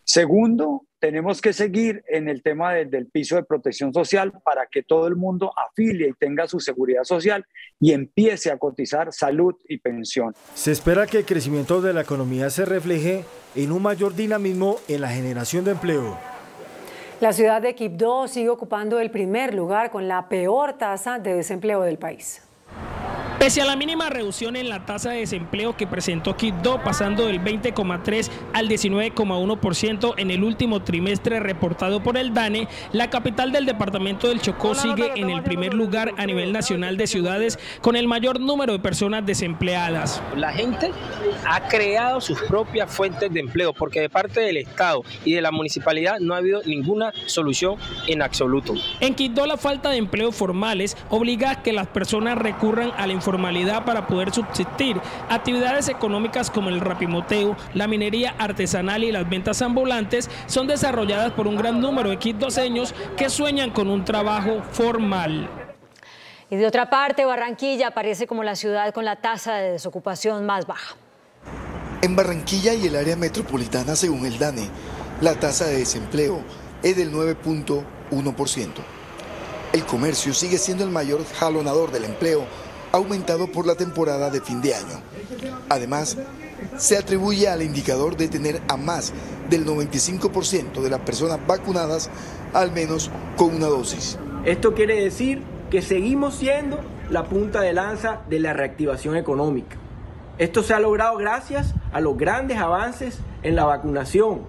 Segundo, tenemos que seguir en el tema del piso de protección social para que todo el mundo afilie y tenga su seguridad social y empiece a cotizar salud y pensión. Se espera que el crecimiento de la economía se refleje en un mayor dinamismo en la generación de empleo. La ciudad de Quibdó sigue ocupando el primer lugar con la peor tasa de desempleo del país. Pese a la mínima reducción en la tasa de desempleo que presentó Quibdó, pasando del 20,3 al 19,1% en el último trimestre reportado por el DANE, la capital del departamento del Chocó sigue en el primer lugar a nivel nacional de ciudades con el mayor número de personas desempleadas. La gente ha creado sus propias fuentes de empleo porque de parte del Estado y de la municipalidad no ha habido ninguna solución en absoluto. En Quibdó la falta de empleos formales obliga a que las personas recurran a la informalidad para poder subsistir. Actividades económicas como el rapimoteo, la minería artesanal y las ventas ambulantes son desarrolladas por un gran número de quibdoseños que sueñan con un trabajo formal. Y de otra parte, Barranquilla aparece como la ciudad con la tasa de desocupación más baja. En Barranquilla y el área metropolitana, según el DANE, la tasa de desempleo es del 9.1%. El comercio sigue siendo el mayor jalonador del empleo, aumentado por la temporada de fin de año. Además, se atribuye al indicador de tener a más del 95% de las personas vacunadas al menos con una dosis. Esto quiere decir que seguimos siendo la punta de lanza de la reactivación económica. Esto se ha logrado gracias a los grandes avances en la vacunación,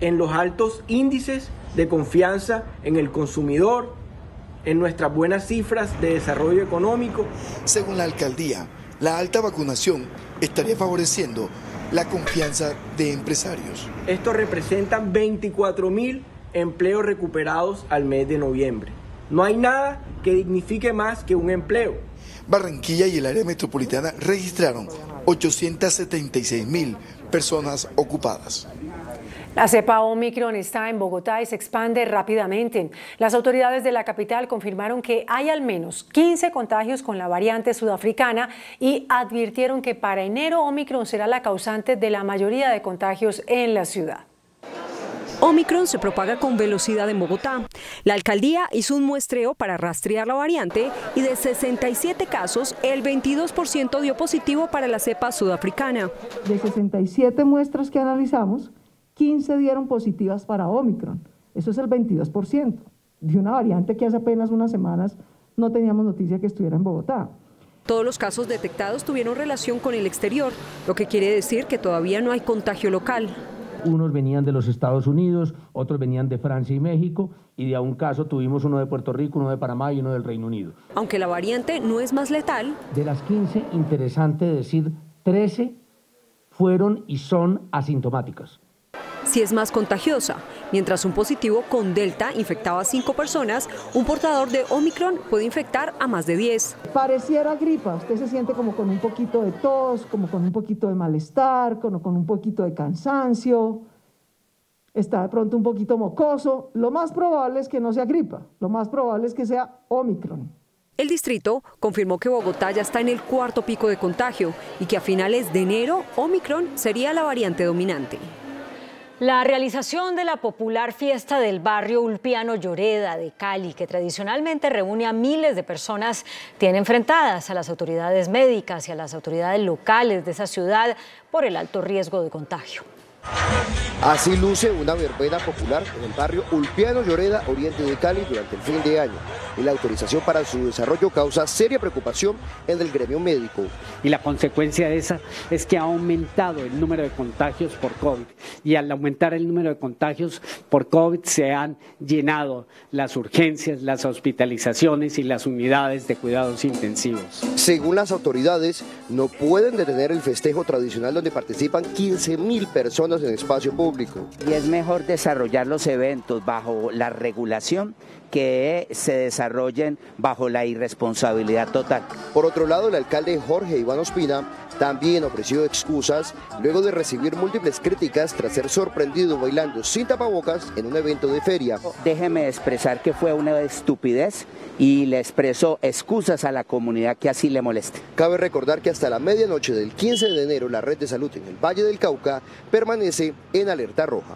en los altos índices de confianza en el consumidor, en nuestras buenas cifras de desarrollo económico. Según la alcaldía, la alta vacunación estaría favoreciendo la confianza de empresarios. Esto representa 24.000 empleos recuperados al mes de noviembre. No hay nada que dignifique más que un empleo. Barranquilla y el área metropolitana registraron 876.000 personas ocupadas. La cepa Omicron está en Bogotá y se expande rápidamente. Las autoridades de la capital confirmaron que hay al menos 15 contagios con la variante sudafricana y advirtieron que para enero Omicron será la causante de la mayoría de contagios en la ciudad. Omicron se propaga con velocidad en Bogotá. La alcaldía hizo un muestreo para rastrear la variante y de 67 casos, el 22% dio positivo para la cepa sudafricana. De 67 muestras que analizamos, 15 dieron positivas para Omicron. Eso es el 22%, de una variante que hace apenas unas semanas no teníamos noticia que estuviera en Bogotá. Todos los casos detectados tuvieron relación con el exterior, lo que quiere decir que todavía no hay contagio local. Unos venían de los Estados Unidos, otros venían de Francia y México, y de un caso tuvimos uno de Puerto Rico, uno de Panamá y uno del Reino Unido. Aunque la variante no es más letal. De las 15, interesante decir, 13 fueron y son asintomáticas. Sí es más contagiosa. Mientras un positivo con Delta infectaba a 5 personas, un portador de Omicron puede infectar a más de 10. Pareciera gripa, usted se siente como con un poquito de tos, como con un poquito de malestar, como con un poquito de cansancio, está de pronto un poquito mocoso. Lo más probable es que no sea gripa, lo más probable es que sea Omicron. El distrito confirmó que Bogotá ya está en el 4º pico de contagio y que a finales de enero Omicron sería la variante dominante. La realización de la popular fiesta del barrio Ulpiano Lloreda de Cali, que tradicionalmente reúne a miles de personas, tiene enfrentadas a las autoridades médicas y a las autoridades locales de esa ciudad por el alto riesgo de contagio. Así luce una verbena popular en el barrio Ulpiano Lloreda, oriente de Cali, durante el fin de año. Y la autorización para su desarrollo causa seria preocupación en el gremio médico. Y la consecuencia de esa es que ha aumentado el número de contagios por COVID. Y al aumentar el número de contagios por COVID se han llenado las urgencias, las hospitalizaciones y las unidades de cuidados intensivos. Según las autoridades, no pueden detener el festejo tradicional donde participan 15.000 personas en espacio público. Y es mejor desarrollar los eventos bajo la regulación que se desarrollen bajo la irresponsabilidad total. Por otro lado, el alcalde Jorge Iván Ospina también ofreció excusas luego de recibir múltiples críticas tras ser sorprendido bailando sin tapabocas en un evento de feria. Déjeme expresar que fue una estupidez y le expreso excusas a la comunidad que así le moleste. Cabe recordar que hasta la medianoche del 15 de enero la red de salud en el Valle del Cauca permanece en alerta roja.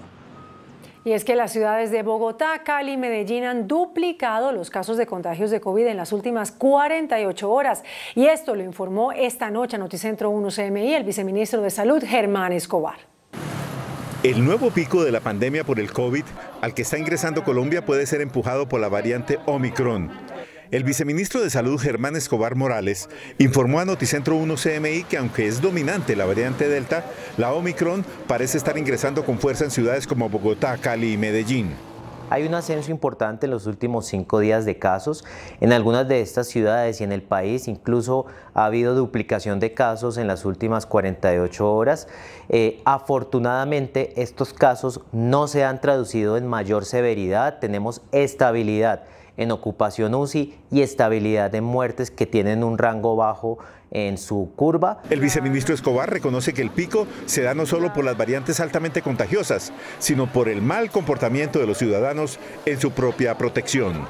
Y es que las ciudades de Bogotá, Cali y Medellín han duplicado los casos de contagios de COVID en las últimas 48 horas. Y esto lo informó esta noche a Noticentro 1 CMI el viceministro de Salud, Germán Escobar. El nuevo pico de la pandemia por el COVID al que está ingresando Colombia puede ser empujado por la variante Omicron. El viceministro de Salud, Germán Escobar Morales, informó a Noticentro 1 CMI que aunque es dominante la variante Delta, la Omicron parece estar ingresando con fuerza en ciudades como Bogotá, Cali y Medellín. Hay un ascenso importante en los últimos 5 días de casos. En algunas de estas ciudades y en el país incluso ha habido duplicación de casos en las últimas 48 horas. Afortunadamente estos casos no se han traducido en mayor severidad. Tenemos estabilidad en ocupación UCI y estabilidad en muertes que tienen un rango bajo en su curva. El viceministro Escobar reconoce que el pico se da no solo por las variantes altamente contagiosas, sino por el mal comportamiento de los ciudadanos en su propia protección.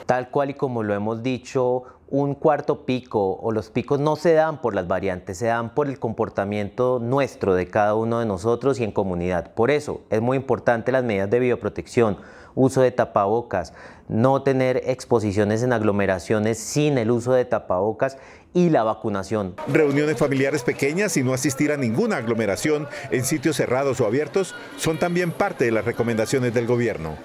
Tal cual y como lo hemos dicho, un cuarto pico o los picos no se dan por las variantes, se dan por el comportamiento nuestro de cada uno de nosotros y en comunidad. Por eso es muy importante las medidas de bioprotección, uso de tapabocas, no tener exposiciones en aglomeraciones sin el uso de tapabocas y la vacunación. Reuniones familiares pequeñas y no asistir a ninguna aglomeración en sitios cerrados o abiertos son también parte de las recomendaciones del gobierno.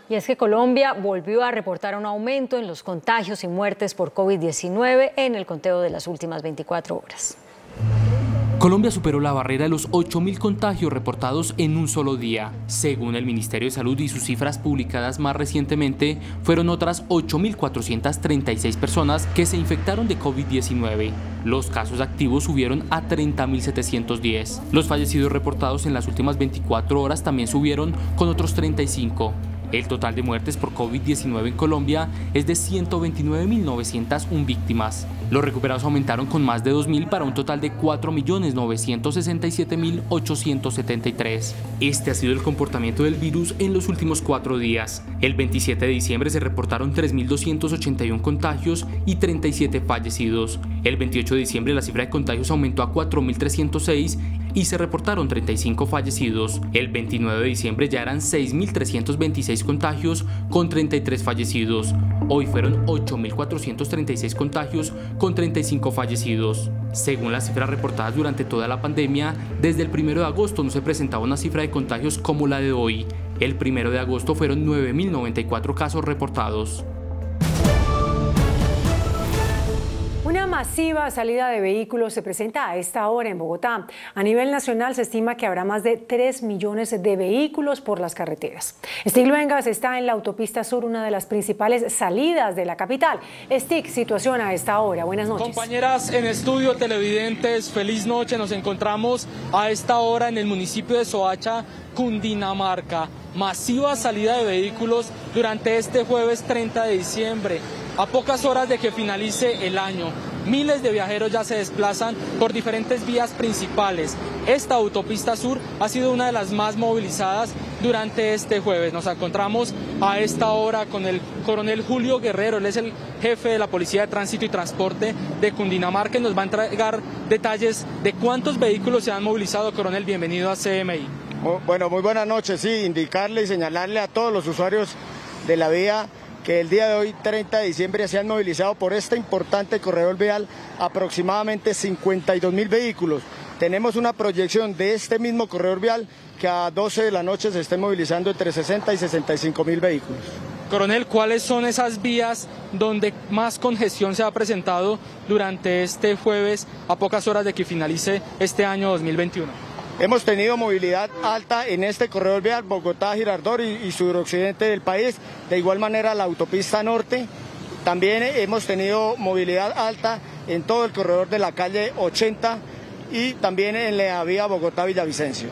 Y es que Colombia volvió a reportar un aumento en los contagios y muertes por COVID-19 en el conteo de las últimas 24 horas. Colombia superó la barrera de los 8.000 contagios reportados en un solo día. Según el Ministerio de Salud y sus cifras publicadas más recientemente, fueron otras 8.436 personas que se infectaron de COVID-19. Los casos activos subieron a 30.710. Los fallecidos reportados en las últimas 24 horas también subieron con otros 35. El total de muertes por COVID-19 en Colombia es de 129.901 víctimas. Los recuperados aumentaron con más de 2.000 para un total de 4.967.873. Este ha sido el comportamiento del virus en los últimos 4 días. El 27 de diciembre se reportaron 3.281 contagios y 37 fallecidos. El 28 de diciembre la cifra de contagios aumentó a 4.306 y se reportaron 35 fallecidos. El 29 de diciembre ya eran 6.326 contagios con 33 fallecidos. Hoy fueron 8.436 contagios con 35 fallecidos. Según las cifras reportadas durante toda la pandemia, desde el 1 de agosto no se presentaba una cifra de contagios como la de hoy. El 1 de agosto fueron 9.094 casos reportados. Una masiva salida de vehículos se presenta a esta hora en Bogotá. A nivel nacional se estima que habrá más de 3 millones de vehículos por las carreteras. Stig Luengas está en la autopista sur, una de las principales salidas de la capital. Stig, situación a esta hora. Buenas noches. Compañeras en estudio, televidentes, feliz noche. Nos encontramos a esta hora en el municipio de Soacha, Cundinamarca. Masiva salida de vehículos durante este jueves 30 de diciembre. A pocas horas de que finalice el año, miles de viajeros ya se desplazan por diferentes vías principales. Esta autopista sur ha sido una de las más movilizadas durante este jueves. Nos encontramos a esta hora con el coronel Julio Guerrero, él es el jefe de la Policía de Tránsito y Transporte de Cundinamarca y nos va a entregar detalles de cuántos vehículos se han movilizado. Coronel, bienvenido a CMI. Bueno, muy buenas noches. Sí, indicarle y señalarle a todos los usuarios de la vía que el día de hoy, 30 de diciembre, se han movilizado por este importante corredor vial aproximadamente 52.000 vehículos. Tenemos una proyección de este mismo corredor vial que a 12 de la noche se estén movilizando entre 60 y 65 mil vehículos. Coronel, ¿cuáles son esas vías donde más congestión se ha presentado durante este jueves a pocas horas de que finalice este año 2021? Hemos tenido movilidad alta en este corredor vial Bogotá-Girardot y suroccidente del país, de igual manera la autopista norte. También hemos tenido movilidad alta en todo el corredor de la calle 80 y también en la vía Bogotá-Villavicencio.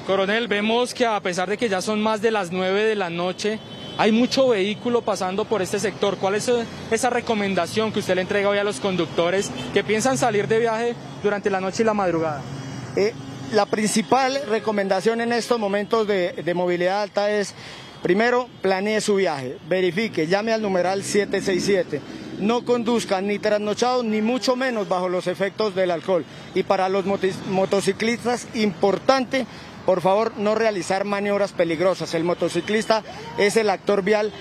Coronel, vemos que a pesar de que ya son más de las 9 de la noche, hay mucho vehículo pasando por este sector. ¿Cuál es esa recomendación que usted le entrega hoy a los conductores que piensan salir de viaje durante la noche y la madrugada? La principal recomendación en estos momentos de movilidad alta es, primero, planee su viaje, verifique, llame al numeral 767, no conduzcan ni trasnochados ni mucho menos bajo los efectos del alcohol. Y para los motociclistas, importante, por favor, no realizar maniobras peligrosas. El motociclista es el actor vial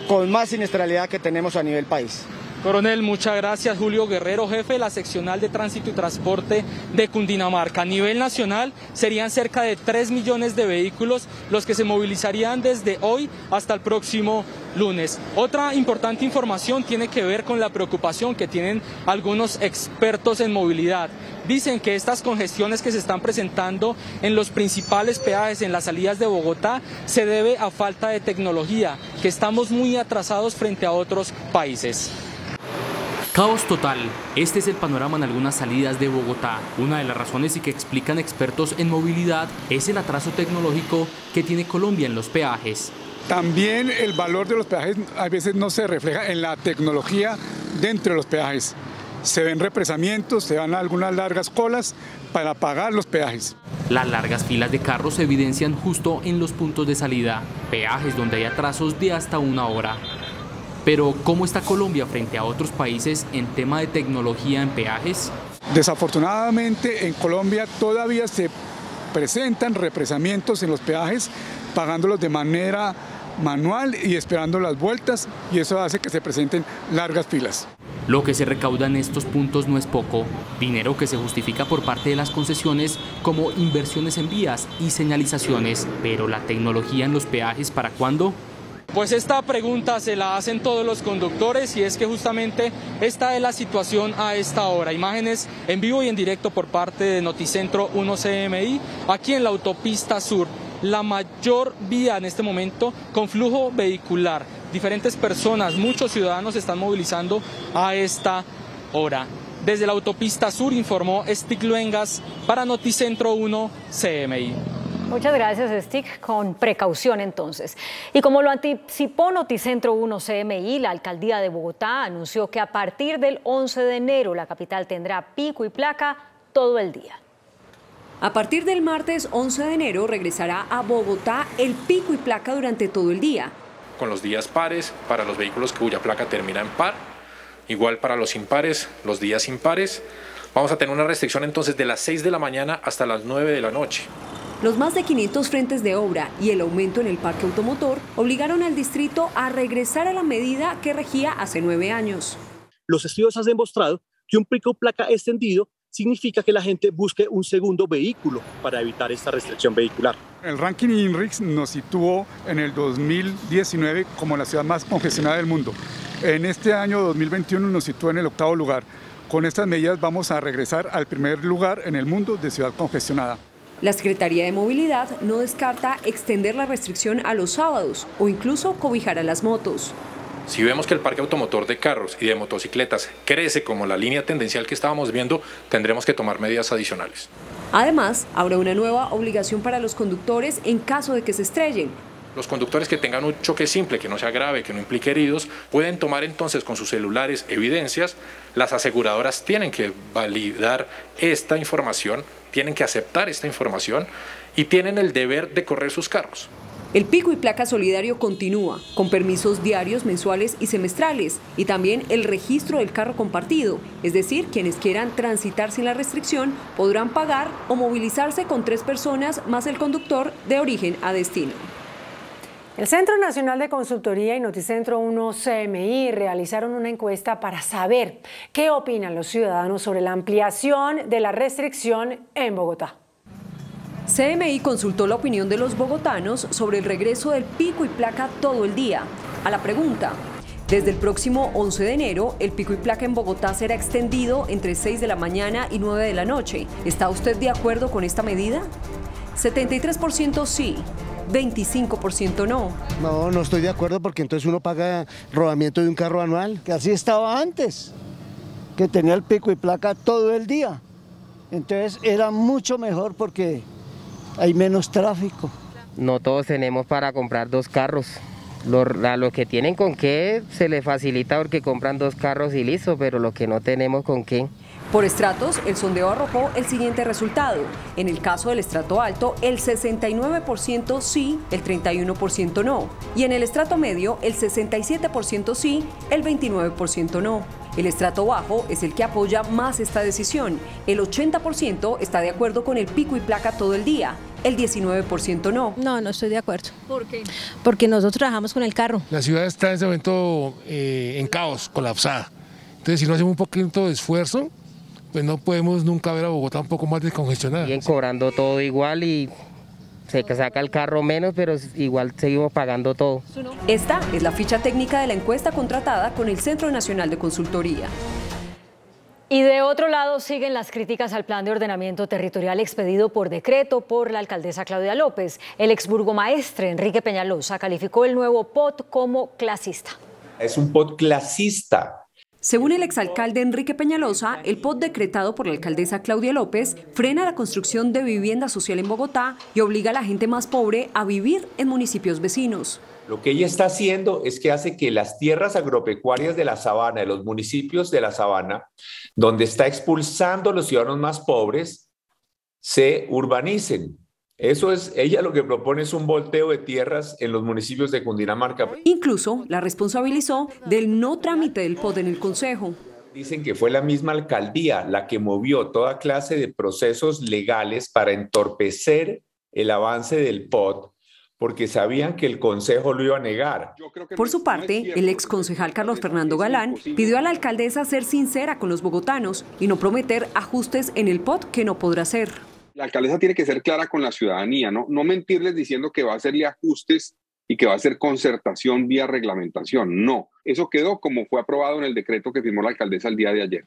con más siniestralidad que tenemos a nivel país. Coronel, muchas gracias. Julio Guerrero, jefe de la seccional de tránsito y transporte de Cundinamarca. A nivel nacional serían cerca de 3 millones de vehículos los que se movilizarían desde hoy hasta el próximo lunes. Otra importante información tiene que ver con la preocupación que tienen algunos expertos en movilidad. Dicen que estas congestiones que se están presentando en los principales peajes en las salidas de Bogotá se debe a falta de tecnología, que estamos muy atrasados frente a otros países. Caos total. Este es el panorama en algunas salidas de Bogotá. Una de las razones y que explican expertos en movilidad es el atraso tecnológico que tiene Colombia en los peajes. También el valor de los peajes a veces no se refleja en la tecnología dentro de los peajes. Se ven represamientos, se dan algunas largas colas para pagar los peajes. Las largas filas de carros se evidencian justo en los puntos de salida, peajes donde hay atrasos de hasta 1 hora. Pero, ¿cómo está Colombia frente a otros países en tema de tecnología en peajes? Desafortunadamente, en Colombia todavía se presentan represamientos en los peajes, pagándolos de manera manual y esperando las vueltas, y eso hace que se presenten largas filas. Lo que se recauda en estos puntos no es poco, dinero que se justifica por parte de las concesiones como inversiones en vías y señalizaciones, pero la tecnología en los peajes, ¿para cuándo? Pues esta pregunta se la hacen todos los conductores y es que justamente esta es la situación a esta hora. Imágenes en vivo y en directo por parte de Noticentro 1 CMI, aquí en la autopista sur, la mayor vía en este momento con flujo vehicular. Diferentes personas, muchos ciudadanos se están movilizando a esta hora. Desde la autopista sur informó Stig Luengas para Noticentro 1 CMI. Muchas gracias, Stick. Con precaución, entonces. Y como lo anticipó Noticentro 1 CMI, la Alcaldía de Bogotá anunció que a partir del 11 de enero la capital tendrá pico y placa todo el día. A partir del martes 11 de enero regresará a Bogotá el pico y placa durante todo el día. Con los días pares, para los vehículos cuya placa termina en par, igual para los impares, los días impares. Vamos a tener una restricción entonces de las 6 de la mañana hasta las 9 de la noche. Los más de 500 frentes de obra y el aumento en el parque automotor obligaron al distrito a regresar a la medida que regía hace 9 años. Los estudios han demostrado que un pico placa extendido significa que la gente busque un segundo vehículo para evitar esta restricción vehicular. El ranking INRIX nos situó en el 2019 como la ciudad más congestionada del mundo. En este año 2021 nos situó en el 8º lugar. Con estas medidas vamos a regresar al primer lugar en el mundo de ciudad congestionada. La Secretaría de Movilidad no descarta extender la restricción a los sábados o incluso cobijar a las motos. Si vemos que el parque automotor de carros y de motocicletas crece como la línea tendencial que estábamos viendo, tendremos que tomar medidas adicionales. Además, habrá una nueva obligación para los conductores en caso de que se estrellen. Los conductores que tengan un choque simple, que no sea grave, que no implique heridos, pueden tomar entonces con sus celulares evidencias. Las aseguradoras tienen que validar esta información, tienen que aceptar esta información y tienen el deber de correr sus carros. El pico y placa solidario continúa, con permisos diarios, mensuales y semestrales, y también el registro del carro compartido, es decir, quienes quieran transitar sin la restricción podrán pagar o movilizarse con 3 personas más el conductor de origen a destino. El Centro Nacional de Consultoría y Noticentro 1 CMI realizaron una encuesta para saber qué opinan los ciudadanos sobre la ampliación de la restricción en Bogotá. CMI consultó la opinión de los bogotanos sobre el regreso del pico y placa todo el día. A la pregunta, desde el próximo 11 de enero, el pico y placa en Bogotá será extendido entre 6 de la mañana y 9 de la noche. ¿Está usted de acuerdo con esta medida? 73% sí, 25% no. No estoy de acuerdo porque entonces uno paga rodamiento de un carro anual, que así estaba antes, que tenía el pico y placa todo el día. Entonces era mucho mejor porque hay menos tráfico. No todos tenemos para comprar 2 carros. A los que tienen con qué se les facilita porque compran 2 carros y listo, pero los que no tenemos con qué. Por estratos, el sondeo arrojó el siguiente resultado. En el caso del estrato alto, el 69% sí, el 31% no. Y en el estrato medio, el 67% sí, el 29% no. El estrato bajo es el que apoya más esta decisión. El 80% está de acuerdo con el pico y placa todo el día. El 19% no. No estoy de acuerdo. ¿Por qué? Porque nosotros trabajamos con el carro. La ciudad está en ese momento en caos, colapsada. Entonces, si no hacemos un poquito de esfuerzo, pues no podemos nunca ver a Bogotá un poco más descongestionada. Siguen cobrando todo igual y se saca el carro menos, pero igual seguimos pagando todo. Esta es la ficha técnica de la encuesta contratada con el Centro Nacional de Consultoría. Y de otro lado siguen las críticas al plan de ordenamiento territorial expedido por decreto por la alcaldesa Claudia López. El exburgomaestre Enrique Peñalosa calificó el nuevo POT como clasista. Es un POT clasista. Según el exalcalde Enrique Peñalosa, el POT decretado por la alcaldesa Claudia López frena la construcción de vivienda social en Bogotá y obliga a la gente más pobre a vivir en municipios vecinos. Lo que ella está haciendo es que hace que las tierras agropecuarias de la sabana, de los municipios de la sabana, donde está expulsando a los ciudadanos más pobres, se urbanicen. Eso es, ella lo que propone es un volteo de tierras en los municipios de Cundinamarca. Incluso la responsabilizó del no trámite del POT en el Consejo. Dicen que fue la misma alcaldía la que movió toda clase de procesos legales para entorpecer el avance del POT, porque sabían que el Consejo lo iba a negar. Por su parte, el exconcejal Carlos Fernando Galán pidió a la alcaldesa ser sincera con los bogotanos y no prometer ajustes en el POT que no podrá hacer. La alcaldesa tiene que ser clara con la ciudadanía, no mentirles diciendo que va a hacerle ajustes y que va a hacer concertación vía reglamentación. No, eso quedó como fue aprobado en el decreto que firmó la alcaldesa el día de ayer.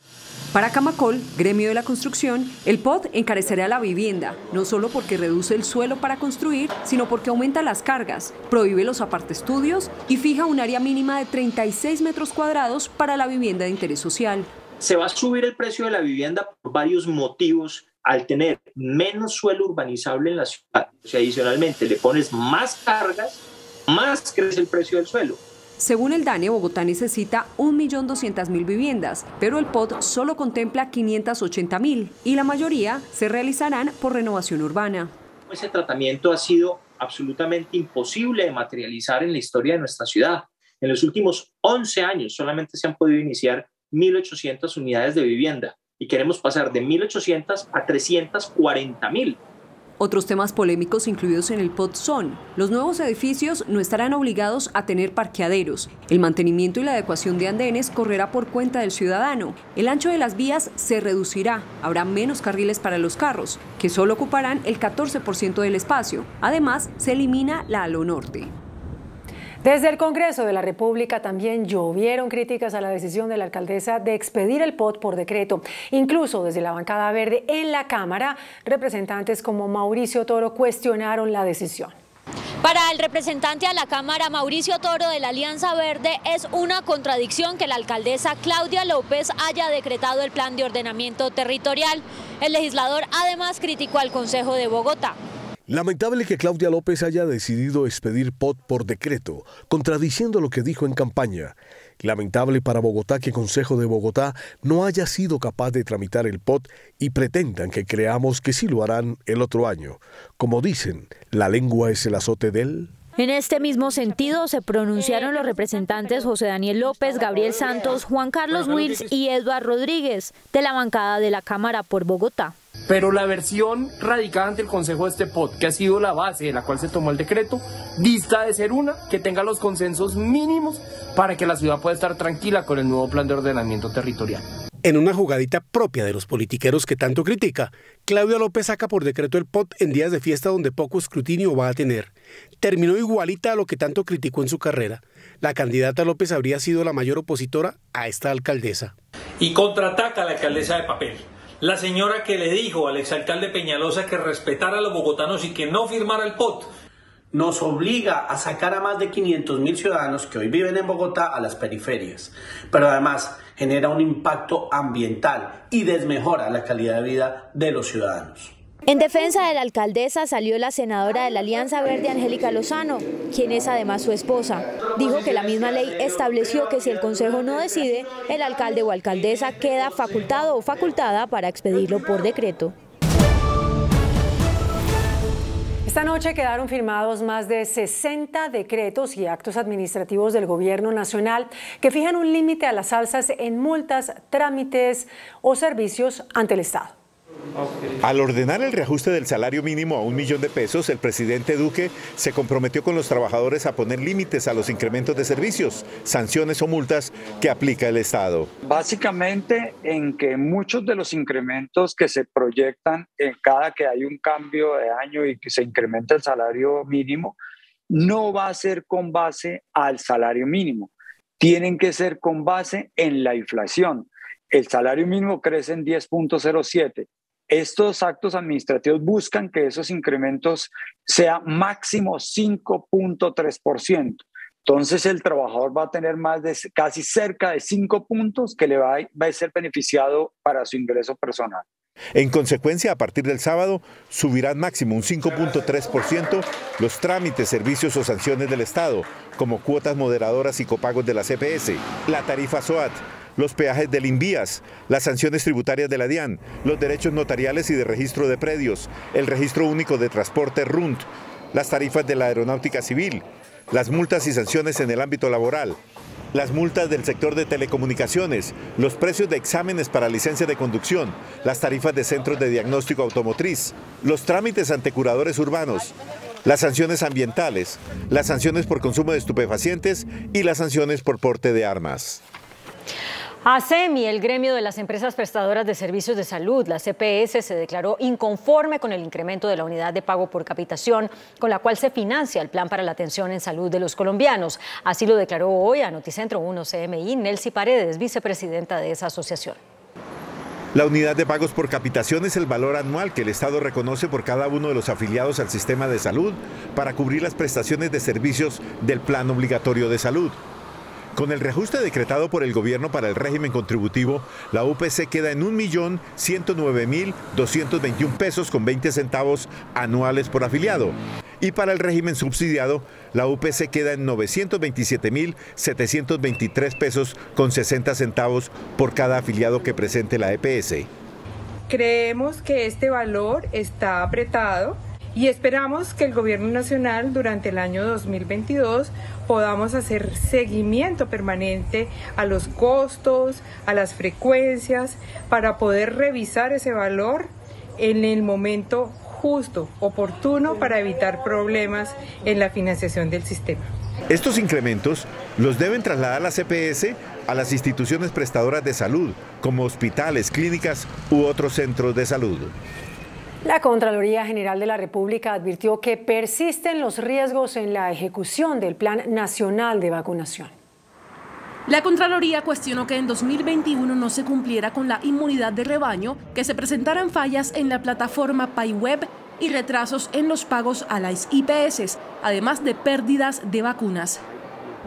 Para Camacol, gremio de la construcción, el POT encarecerá la vivienda, no solo porque reduce el suelo para construir, sino porque aumenta las cargas, prohíbe los apartaestudios y fija un área mínima de 36 metros cuadrados para la vivienda de interés social. Se va a subir el precio de la vivienda por varios motivos. Al tener menos suelo urbanizable en la ciudad, o sea, adicionalmente le pones más cargas, más crece el precio del suelo. Según el DANE, Bogotá necesita 1.200.000 viviendas, pero el POT solo contempla 580.000 y la mayoría se realizarán por renovación urbana. Ese tratamiento ha sido absolutamente imposible de materializar en la historia de nuestra ciudad. En los últimos 11 años solamente se han podido iniciar 1.800 unidades de vivienda. Y queremos pasar de 1.800 a 340.000. Otros temas polémicos incluidos en el POT son: los nuevos edificios no estarán obligados a tener parqueaderos, el mantenimiento y la adecuación de andenes correrá por cuenta del ciudadano, el ancho de las vías se reducirá, habrá menos carriles para los carros, que solo ocuparán el 14% del espacio. Además, se elimina la Alo Norte. Desde el Congreso de la República también llovieron críticas a la decisión de la alcaldesa de expedir el POT por decreto. Incluso desde la bancada verde en la Cámara, representantes como Mauricio Toro cuestionaron la decisión. Para el representante a la Cámara, Mauricio Toro, de la Alianza Verde, es una contradicción que la alcaldesa Claudia López haya decretado el plan de ordenamiento territorial. El legislador además criticó al Consejo de Bogotá. Lamentable que Claudia López haya decidido expedir POT por decreto, contradiciendo lo que dijo en campaña. Lamentable para Bogotá que Consejo de Bogotá no haya sido capaz de tramitar el POT y pretendan que creamos que sí lo harán el otro año. Como dicen, ¿la lengua es el azote del...? En este mismo sentido se pronunciaron los representantes José Daniel López, Gabriel Santos, Juan Carlos Wills y Eduardo Rodríguez, de la bancada de la Cámara por Bogotá. Pero la versión radicada ante el Consejo de este POT, que ha sido la base de la cual se tomó el decreto, dista de ser una que tenga los consensos mínimos para que la ciudad pueda estar tranquila con el nuevo plan de ordenamiento territorial. En una jugadita propia de los politiqueros que tanto critica, Claudia López saca por decreto el POT en días de fiesta donde poco escrutinio va a tener. Terminó igualita a lo que tanto criticó en su carrera. La candidata López habría sido la mayor opositora a esta alcaldesa. Y contraataca a la alcaldesa de papel. La señora que le dijo al exalcalde Peñalosa que respetara a los bogotanos y que no firmara el POT. Nos obliga a sacar a más de 500.000 ciudadanos que hoy viven en Bogotá a las periferias. Pero además genera un impacto ambiental y desmejora la calidad de vida de los ciudadanos. En defensa de la alcaldesa salió la senadora de la Alianza Verde, Angélica Lozano, quien es además su esposa. Dijo que la misma ley estableció que si el Consejo no decide, el alcalde o alcaldesa queda facultado o facultada para expedirlo por decreto. Esta noche quedaron firmados más de 60 decretos y actos administrativos del Gobierno Nacional que fijan un límite a las alzas en multas, trámites o servicios ante el Estado. Al ordenar el reajuste del salario mínimo a 1 millón de pesos, el presidente Duque se comprometió con los trabajadores a poner límites a los incrementos de servicios, sanciones o multas que aplica el Estado. Básicamente en que muchos de los incrementos que se proyectan en cada que hay un cambio de año y que se incrementa el salario mínimo, no va a ser con base al salario mínimo, tienen que ser con base en la inflación. El salario mínimo crece en 10.07. Estos actos administrativos buscan que esos incrementos sean máximo 5.3%. Entonces el trabajador va a tener más de casi cerca de 5 puntos que le va a ser beneficiado para su ingreso personal. En consecuencia, a partir del sábado, subirán máximo un 5.3% los trámites, servicios o sanciones del Estado, como cuotas moderadoras y copagos de la CPS, la tarifa SOAT, los peajes del Invías, las sanciones tributarias de la DIAN, los derechos notariales y de registro de predios, el registro único de transporte RUNT, las tarifas de la aeronáutica civil, las multas y sanciones en el ámbito laboral, las multas del sector de telecomunicaciones, los precios de exámenes para licencia de conducción, las tarifas de centros de diagnóstico automotriz, los trámites ante curadores urbanos, las sanciones ambientales, las sanciones por consumo de estupefacientes y las sanciones por porte de armas. ASEMI, el gremio de las empresas prestadoras de servicios de salud, la CPS, se declaró inconforme con el incremento de la unidad de pago por capitación con la cual se financia el plan para la atención en salud de los colombianos. Así lo declaró hoy a Noticentro 1 CMI Nelcy Paredes, vicepresidenta de esa asociación. La unidad de pagos por capitación es el valor anual que el Estado reconoce por cada uno de los afiliados al sistema de salud para cubrir las prestaciones de servicios del plan obligatorio de salud. Con el reajuste decretado por el gobierno para el régimen contributivo, la UPC queda en 1.109.221 pesos con 20 centavos anuales por afiliado. Y para el régimen subsidiado, la UPC queda en 927.723 pesos con 60 centavos por cada afiliado que presente la EPS. Creemos que este valor está apretado y esperamos que el Gobierno Nacional durante el año 2022 podamos hacer seguimiento permanente a los costos, a las frecuencias, para poder revisar ese valor en el momento justo, oportuno, para evitar problemas en la financiación del sistema. Estos incrementos los deben trasladar las CPS a las instituciones prestadoras de salud, como hospitales, clínicas u otros centros de salud. La Contraloría General de la República advirtió que persisten los riesgos en la ejecución del Plan Nacional de Vacunación. La Contraloría cuestionó que en 2021 no se cumpliera con la inmunidad de rebaño, que se presentaran fallas en la plataforma PayWeb y retrasos en los pagos a las IPS, además de pérdidas de vacunas.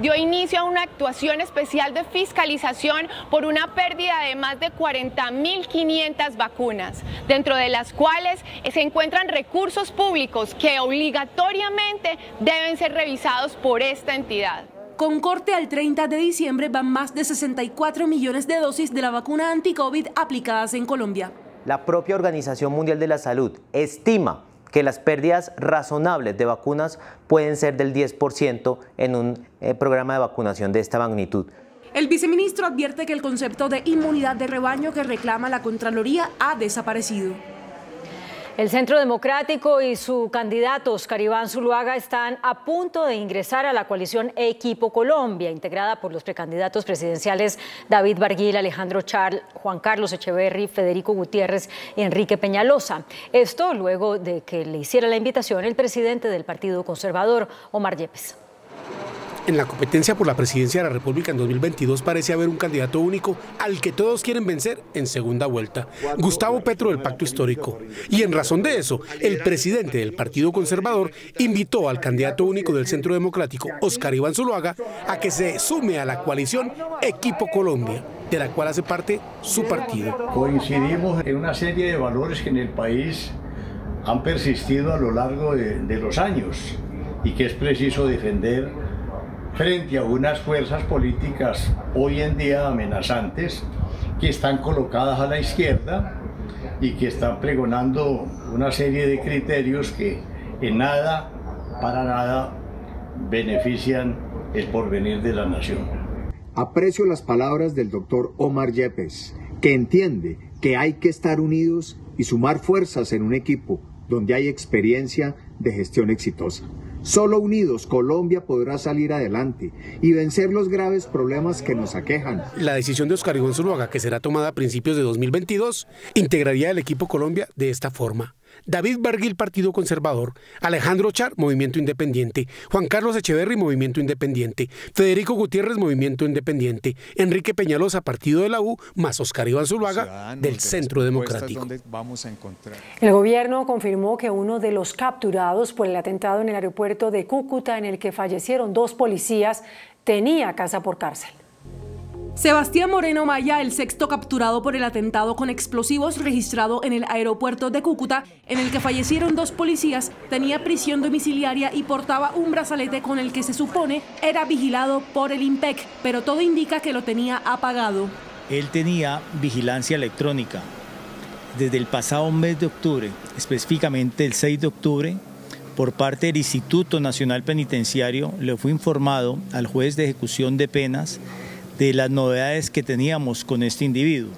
Dio inicio a una actuación especial de fiscalización por una pérdida de más de 40.500 vacunas, dentro de las cuales se encuentran recursos públicos que obligatoriamente deben ser revisados por esta entidad. Con corte al 30 de diciembre van más de 64 millones de dosis de la vacuna anti-COVID aplicadas en Colombia. La propia Organización Mundial de la Salud estima que las pérdidas razonables de vacunas pueden ser del 10% en un programa de vacunación de esta magnitud. El viceministro advierte que el concepto de inmunidad de rebaño que reclama la Contraloría ha desaparecido. El Centro Democrático y su candidato Óscar Iván Zuluaga están a punto de ingresar a la coalición Equipo Colombia, integrada por los precandidatos presidenciales David Barguil, Alejandro Char, Juan Carlos Echeverry, Federico Gutiérrez y Enrique Peñalosa. Esto luego de que le hiciera la invitación el presidente del Partido Conservador, Omar Yepes. En la competencia por la presidencia de la República en 2022 parece haber un candidato único al que todos quieren vencer en segunda vuelta, Gustavo Petro del Pacto Histórico. Y en razón de eso, el presidente del Partido Conservador invitó al candidato único del Centro Democrático, Óscar Iván Zuluaga, a que se sume a la coalición Equipo Colombia, de la cual hace parte su partido. Coincidimos en una serie de valores que en el país han persistido a lo largo de los años y que es preciso defender frente a unas fuerzas políticas hoy en día amenazantes que están colocadas a la izquierda y que están pregonando una serie de criterios que en nada, para nada, benefician el porvenir de la nación. Aprecio las palabras del doctor Omar Yepes, que entiende que hay que estar unidos y sumar fuerzas en un equipo donde hay experiencia de gestión exitosa. Solo unidos Colombia podrá salir adelante y vencer los graves problemas que nos aquejan. La decisión de Óscar Iván Zuluaga, que será tomada a principios de 2022, integraría el Equipo Colombia de esta forma: David Barguil, Partido Conservador; Alejandro Char, Movimiento Independiente; Juan Carlos Echeverry, Movimiento Independiente; Federico Gutiérrez, Movimiento Independiente; Enrique Peñalosa, Partido de la U, más Óscar Iván Zuluaga, del Centro Democrático. El gobierno confirmó que uno de los capturados por el atentado en el aeropuerto de Cúcuta, en el que fallecieron 2 policías, tenía casa por cárcel. Sebastián Moreno Maya, el sexto capturado por el atentado con explosivos registrado en el aeropuerto de Cúcuta, en el que fallecieron 2 policías, tenía prisión domiciliaria y portaba un brazalete con el que se supone era vigilado por el IMPEC, pero todo indica que lo tenía apagado. Él tenía vigilancia electrónica. Desde el pasado mes de octubre, específicamente el 6 de octubre, por parte del Instituto Nacional Penitenciario, le fue informado al juez de ejecución de penas de las novedades que teníamos con este individuo.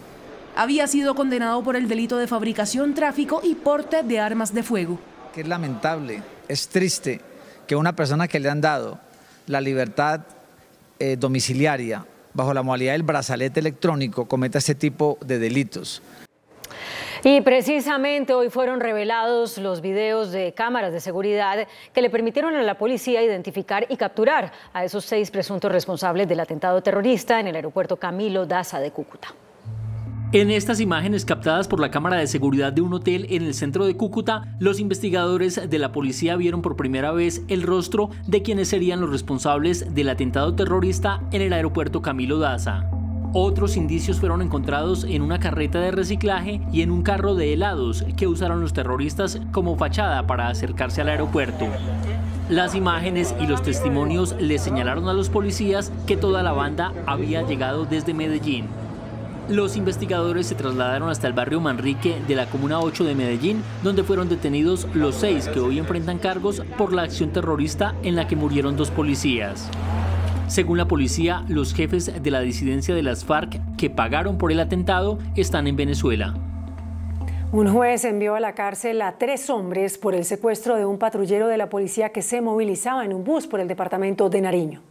Había sido condenado por el delito de fabricación, tráfico y porte de armas de fuego. Que es lamentable, es triste que una persona que le han dado la libertad domiciliaria bajo la modalidad del brazalete electrónico cometa este tipo de delitos. Y precisamente hoy fueron revelados los videos de cámaras de seguridad que le permitieron a la policía identificar y capturar a esos 6 presuntos responsables del atentado terrorista en el aeropuerto Camilo Daza de Cúcuta. En estas imágenes captadas por la cámara de seguridad de un hotel en el centro de Cúcuta, los investigadores de la policía vieron por primera vez el rostro de quienes serían los responsables del atentado terrorista en el aeropuerto Camilo Daza. Otros indicios fueron encontrados en una carreta de reciclaje y en un carro de helados que usaron los terroristas como fachada para acercarse al aeropuerto. Las imágenes y los testimonios le señalaron a los policías que toda la banda había llegado desde Medellín. Los investigadores se trasladaron hasta el barrio Manrique de la Comuna 8 de Medellín, donde fueron detenidos los 6 que hoy enfrentan cargos por la acción terrorista en la que murieron 2 policías. Según la policía, los jefes de la disidencia de las FARC que pagaron por el atentado están en Venezuela. Un juez envió a la cárcel a 3 hombres por el secuestro de un patrullero de la policía que se movilizaba en un bus por el departamento de Nariño.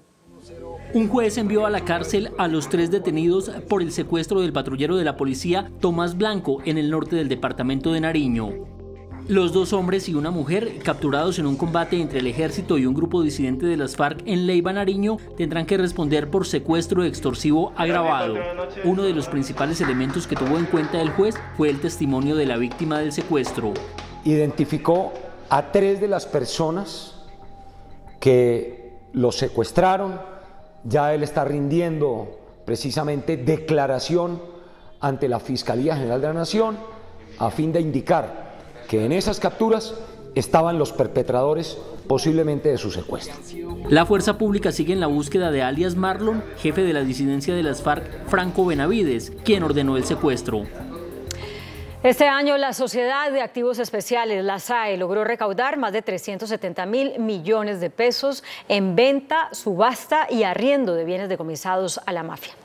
Un juez envió a la cárcel a los 3 detenidos por el secuestro del patrullero de la policía Tomás Blanco en el norte del departamento de Nariño. Los 2 hombres y una mujer, capturados en un combate entre el ejército y un grupo disidente de las FARC en Leiva, Nariño, tendrán que responder por secuestro extorsivo agravado. Uno de los principales elementos que tuvo en cuenta el juez fue el testimonio de la víctima del secuestro. Identificó a 3 de las personas que lo secuestraron. Ya él está rindiendo precisamente declaración ante la Fiscalía General de la Nación a fin de indicar que en esas capturas estaban los perpetradores posiblemente de su secuestro. La fuerza pública sigue en la búsqueda de alias Marlon, jefe de la disidencia de las FARC, Franco Benavides, quien ordenó el secuestro. Este año la Sociedad de Activos Especiales, la SAE, logró recaudar más de 370.000 millones de pesos en venta, subasta y arriendo de bienes decomisados a la mafia.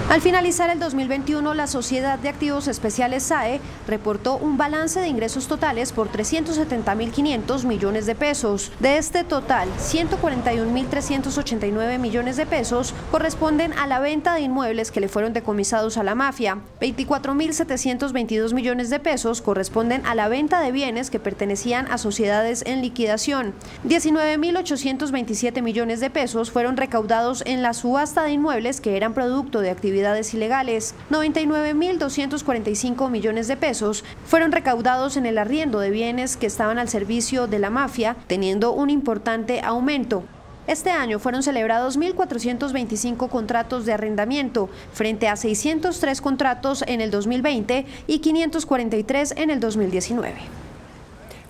Al finalizar el 2021, la Sociedad de Activos Especiales SAE reportó un balance de ingresos totales por 370.500 millones de pesos. De este total, 141.389 millones de pesos corresponden a la venta de inmuebles que le fueron decomisados a la mafia. 24.722 millones de pesos corresponden a la venta de bienes que pertenecían a sociedades en liquidación. 19.827 millones de pesos fueron recaudados en la subasta de inmuebles que eran producto de actividades ilegales. 99.245 millones de pesos fueron recaudados en el arriendo de bienes que estaban al servicio de la mafia, teniendo un importante aumento. Este año fueron celebrados 1.425 contratos de arrendamiento, frente a 603 contratos en el 2020 y 543 en el 2019.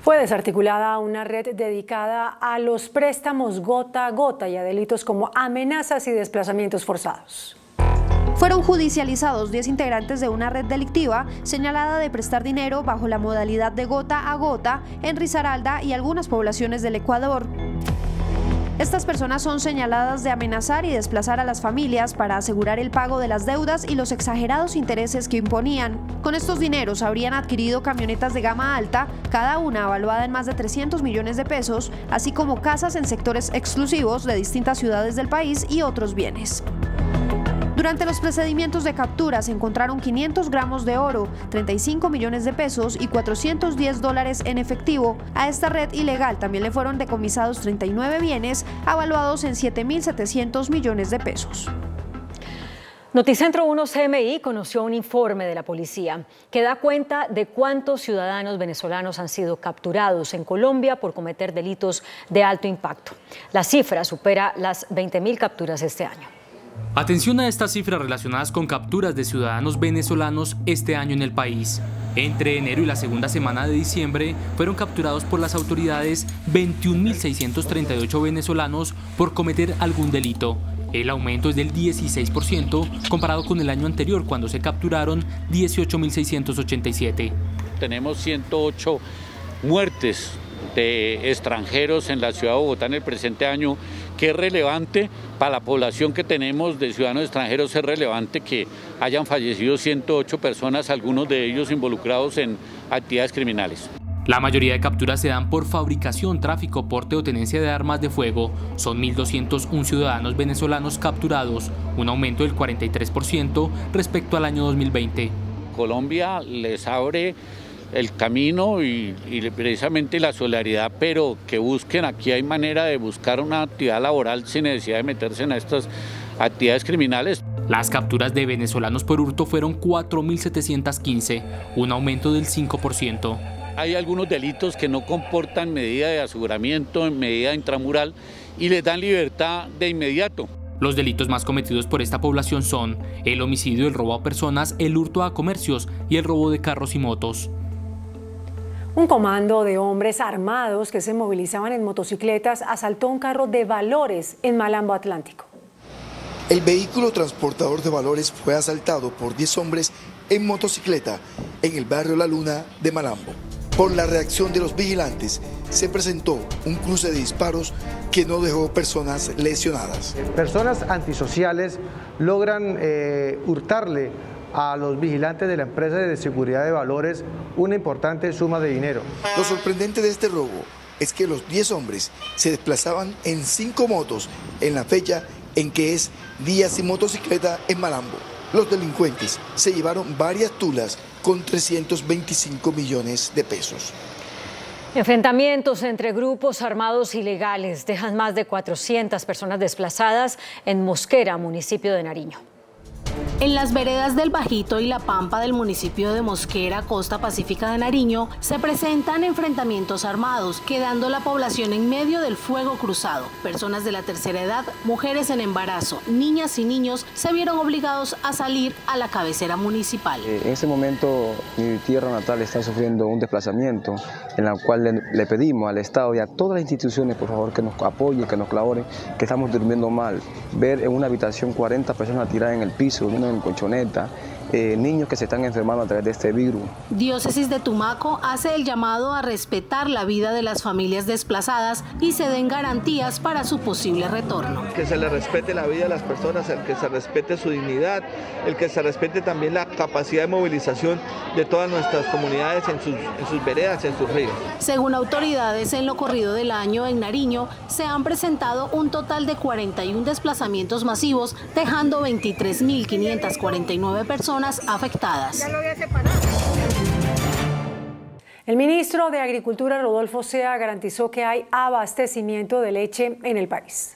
Fue desarticulada una red dedicada a los préstamos gota a gota y a delitos como amenazas y desplazamientos forzados. Fueron judicializados 10 integrantes de una red delictiva señalada de prestar dinero bajo la modalidad de gota a gota en Risaralda y algunas poblaciones del Ecuador. Estas personas son señaladas de amenazar y desplazar a las familias para asegurar el pago de las deudas y los exagerados intereses que imponían. Con estos dineros habrían adquirido camionetas de gama alta, cada una evaluada en más de 300 millones de pesos, así como casas en sectores exclusivos de distintas ciudades del país y otros bienes. Durante los procedimientos de captura se encontraron 500 gramos de oro, 35 millones de pesos y $410 en efectivo. A esta red ilegal también le fueron decomisados 39 bienes, avaluados en 7.700 millones de pesos. Noticentro 1 CMI conoció un informe de la policía que da cuenta de cuántos ciudadanos venezolanos han sido capturados en Colombia por cometer delitos de alto impacto. La cifra supera las 20.000 capturas este año. Atención a estas cifras relacionadas con capturas de ciudadanos venezolanos este año en el país. Entre enero y la segunda semana de diciembre fueron capturados por las autoridades 21.638 venezolanos por cometer algún delito. El aumento es del 16% comparado con el año anterior, cuando se capturaron 18.687. Tenemos 108 muertes de extranjeros en la ciudad de Bogotá en el presente año, que es relevante para la población que tenemos de ciudadanos extranjeros. Es relevante que hayan fallecido 108 personas, algunos de ellos involucrados en actividades criminales. La mayoría de capturas se dan por fabricación, tráfico, porte o tenencia de armas de fuego. Son 1.201 ciudadanos venezolanos capturados, un aumento del 43% respecto al año 2020. Colombia les abre el camino y precisamente la solidaridad, pero que busquen, aquí hay manera de buscar una actividad laboral sin necesidad de meterse en estas actividades criminales. Las capturas de venezolanos por hurto fueron 4.715, un aumento del 5%. Hay algunos delitos que no comportan medida de aseguramiento, medida intramural, y les dan libertad de inmediato. Los delitos más cometidos por esta población son el homicidio, el robo a personas, el hurto a comercios y el robo de carros y motos. Un comando de hombres armados que se movilizaban en motocicletas asaltó un carro de valores en Malambo Atlántico. El vehículo transportador de valores fue asaltado por 10 hombres en motocicleta en el barrio La Luna de Malambo. Por la reacción de los vigilantes, se presentó un cruce de disparos que no dejó personas lesionadas. Personas antisociales logran hurtarle a los vigilantes de la empresa de seguridad de valores una importante suma de dinero. Lo sorprendente de este robo es que los 10 hombres se desplazaban en 5 motos en la fecha en que es día sin motocicleta en Malambo. Los delincuentes se llevaron varias tulas con 325 millones de pesos. Enfrentamientos entre grupos armados ilegales dejan más de 400 personas desplazadas en Mosquera, municipio de Nariño. En las veredas del Bajito y La Pampa del municipio de Mosquera, costa pacífica de Nariño, se presentan enfrentamientos armados, quedando la población en medio del fuego cruzado. Personas de la tercera edad, mujeres en embarazo, niñas y niños se vieron obligados a salir a la cabecera municipal. En ese momento mi tierra natal está sufriendo un desplazamiento en la cual le pedimos al Estado y a todas las instituciones, por favor, que nos apoyen, que nos colaboren, que estamos durmiendo mal. Ver en una habitación 40 personas tiradas en el piso, durmiendo en colchoneta, niños que se están enfermando a través de este virus. Diócesis de Tumaco hace el llamado a respetar la vida de las familias desplazadas y se den garantías para su posible retorno. Que se le respete la vida a las personas, el que se respete su dignidad, el que se respete también la capacidad de movilización de todas nuestras comunidades en sus veredas, en sus ríos. Según autoridades, en lo corrido del año en Nariño se han presentado un total de 41 desplazamientos masivos, dejando 23.549 personas afectadas. El ministro de Agricultura, Rodolfo Sea, garantizó que hay abastecimiento de leche en el país.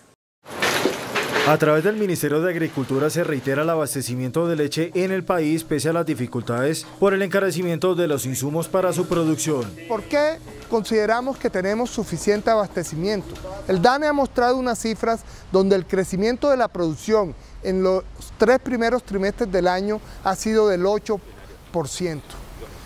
A través del Ministerio de Agricultura se reitera el abastecimiento de leche en el país pese a las dificultades por el encarecimiento de los insumos para su producción. ¿Por qué consideramos que tenemos suficiente abastecimiento? El DANE ha mostrado unas cifras donde el crecimiento de la producción en los 3 primeros trimestres del año ha sido del 8%.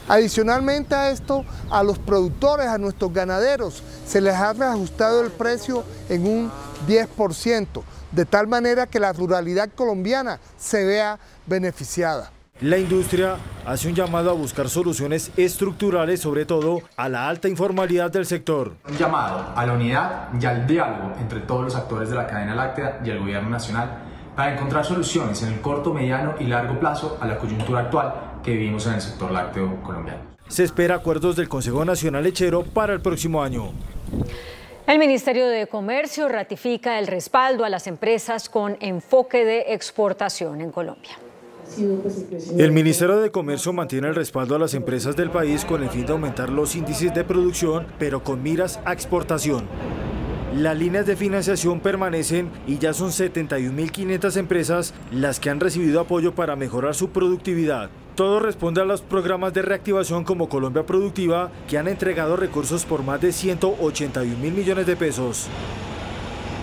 Adicionalmente a esto, a los productores, a nuestros ganaderos, se les ha reajustado el precio en un 10%. De tal manera que la ruralidad colombiana se vea beneficiada. La industria hace un llamado a buscar soluciones estructurales, sobre todo a la alta informalidad del sector. Un llamado a la unidad y al diálogo entre todos los actores de la cadena láctea y el gobierno nacional para encontrar soluciones en el corto, mediano y largo plazo a la coyuntura actual que vivimos en el sector lácteo colombiano. Se espera acuerdos del Consejo Nacional Lechero para el próximo año. El Ministerio de Comercio ratifica el respaldo a las empresas con enfoque de exportación en Colombia. El Ministerio de Comercio mantiene el respaldo a las empresas del país con el fin de aumentar los índices de producción, pero con miras a exportación. Las líneas de financiación permanecen y ya son 71.500 empresas las que han recibido apoyo para mejorar su productividad. Todo responde a los programas de reactivación como Colombia Productiva, que han entregado recursos por más de 181.000 millones de pesos.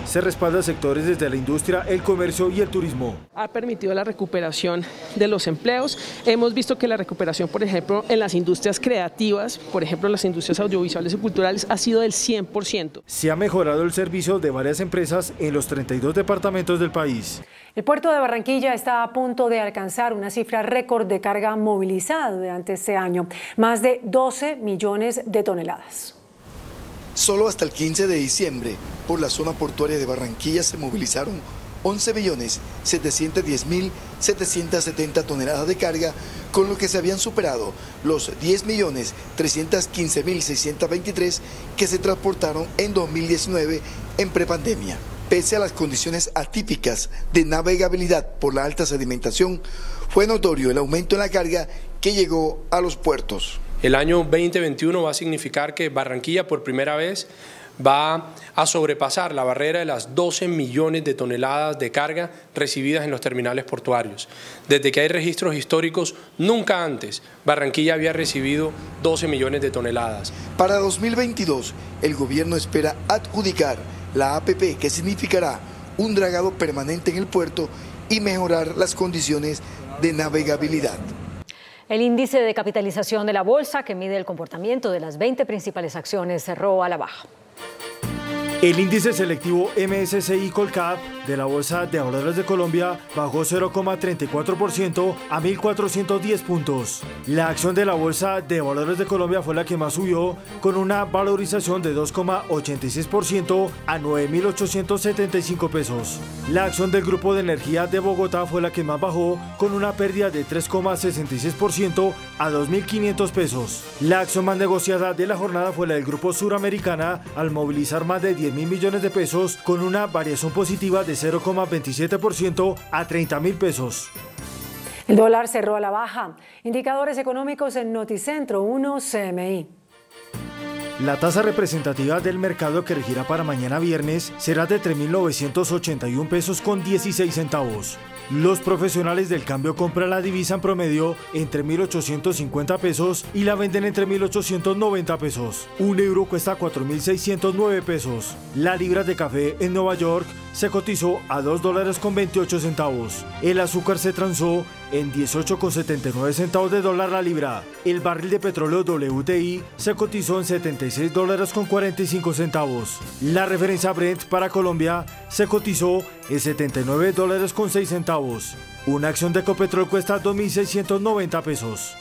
Se respalda a sectores desde la industria, el comercio y el turismo. Ha permitido la recuperación de los empleos. Hemos visto que la recuperación, por ejemplo, en las industrias creativas, por ejemplo, las industrias audiovisuales y culturales, ha sido del 100%. Se ha mejorado el servicio de varias empresas en los 32 departamentos del país. El puerto de Barranquilla está a punto de alcanzar una cifra récord de carga movilizada durante este año, más de 12 millones de toneladas. Solo hasta el 15 de diciembre, por la zona portuaria de Barranquilla se movilizaron 11.710.770 toneladas de carga, con lo que se habían superado los 10.315.623 que se transportaron en 2019 en prepandemia. Pese a las condiciones atípicas de navegabilidad por la alta sedimentación, fue notorio el aumento en la carga que llegó a los puertos. El año 2021 va a significar que Barranquilla por primera vez va a sobrepasar la barrera de las 12 millones de toneladas de carga recibidas en los terminales portuarios. Desde que hay registros históricos, nunca antes Barranquilla había recibido 12 millones de toneladas. Para 2022, el gobierno espera adjudicar la APP, que significará un dragado permanente en el puerto y mejorar las condiciones de navegabilidad. El índice de capitalización de la bolsa, que mide el comportamiento de las 20 principales acciones, cerró a la baja. El índice selectivo MSCI Colcap de la Bolsa de Valores de Colombia bajó 0,34% a 1.410 puntos. La acción de la Bolsa de Valores de Colombia fue la que más subió, con una valorización de 2,86% a 9.875 pesos. La acción del Grupo de Energía de Bogotá fue la que más bajó, con una pérdida de 3,66% a 2.500 pesos. La acción más negociada de la jornada fue la del Grupo Suramericana, al movilizar más de 10.000 millones de pesos, con una variación positiva de 0,27% a 30.000 pesos. El dólar cerró a la baja. Indicadores económicos en Noticentro 1 CMI. La tasa representativa del mercado que regirá para mañana viernes será de 3.981 pesos con 16 centavos. Los profesionales del cambio compran la divisa en promedio entre 1.850 pesos y la venden entre 1.890 pesos. Un euro cuesta 4.609 pesos. La libra de café en Nueva York se cotizó a $2.28. El azúcar se transó en 18,79 centavos de dólar la libra. El barril de petróleo WTI se cotizó en $76,45. La referencia Brent para Colombia se cotizó en $79,06. Una acción de Ecopetrol cuesta 2.690 pesos.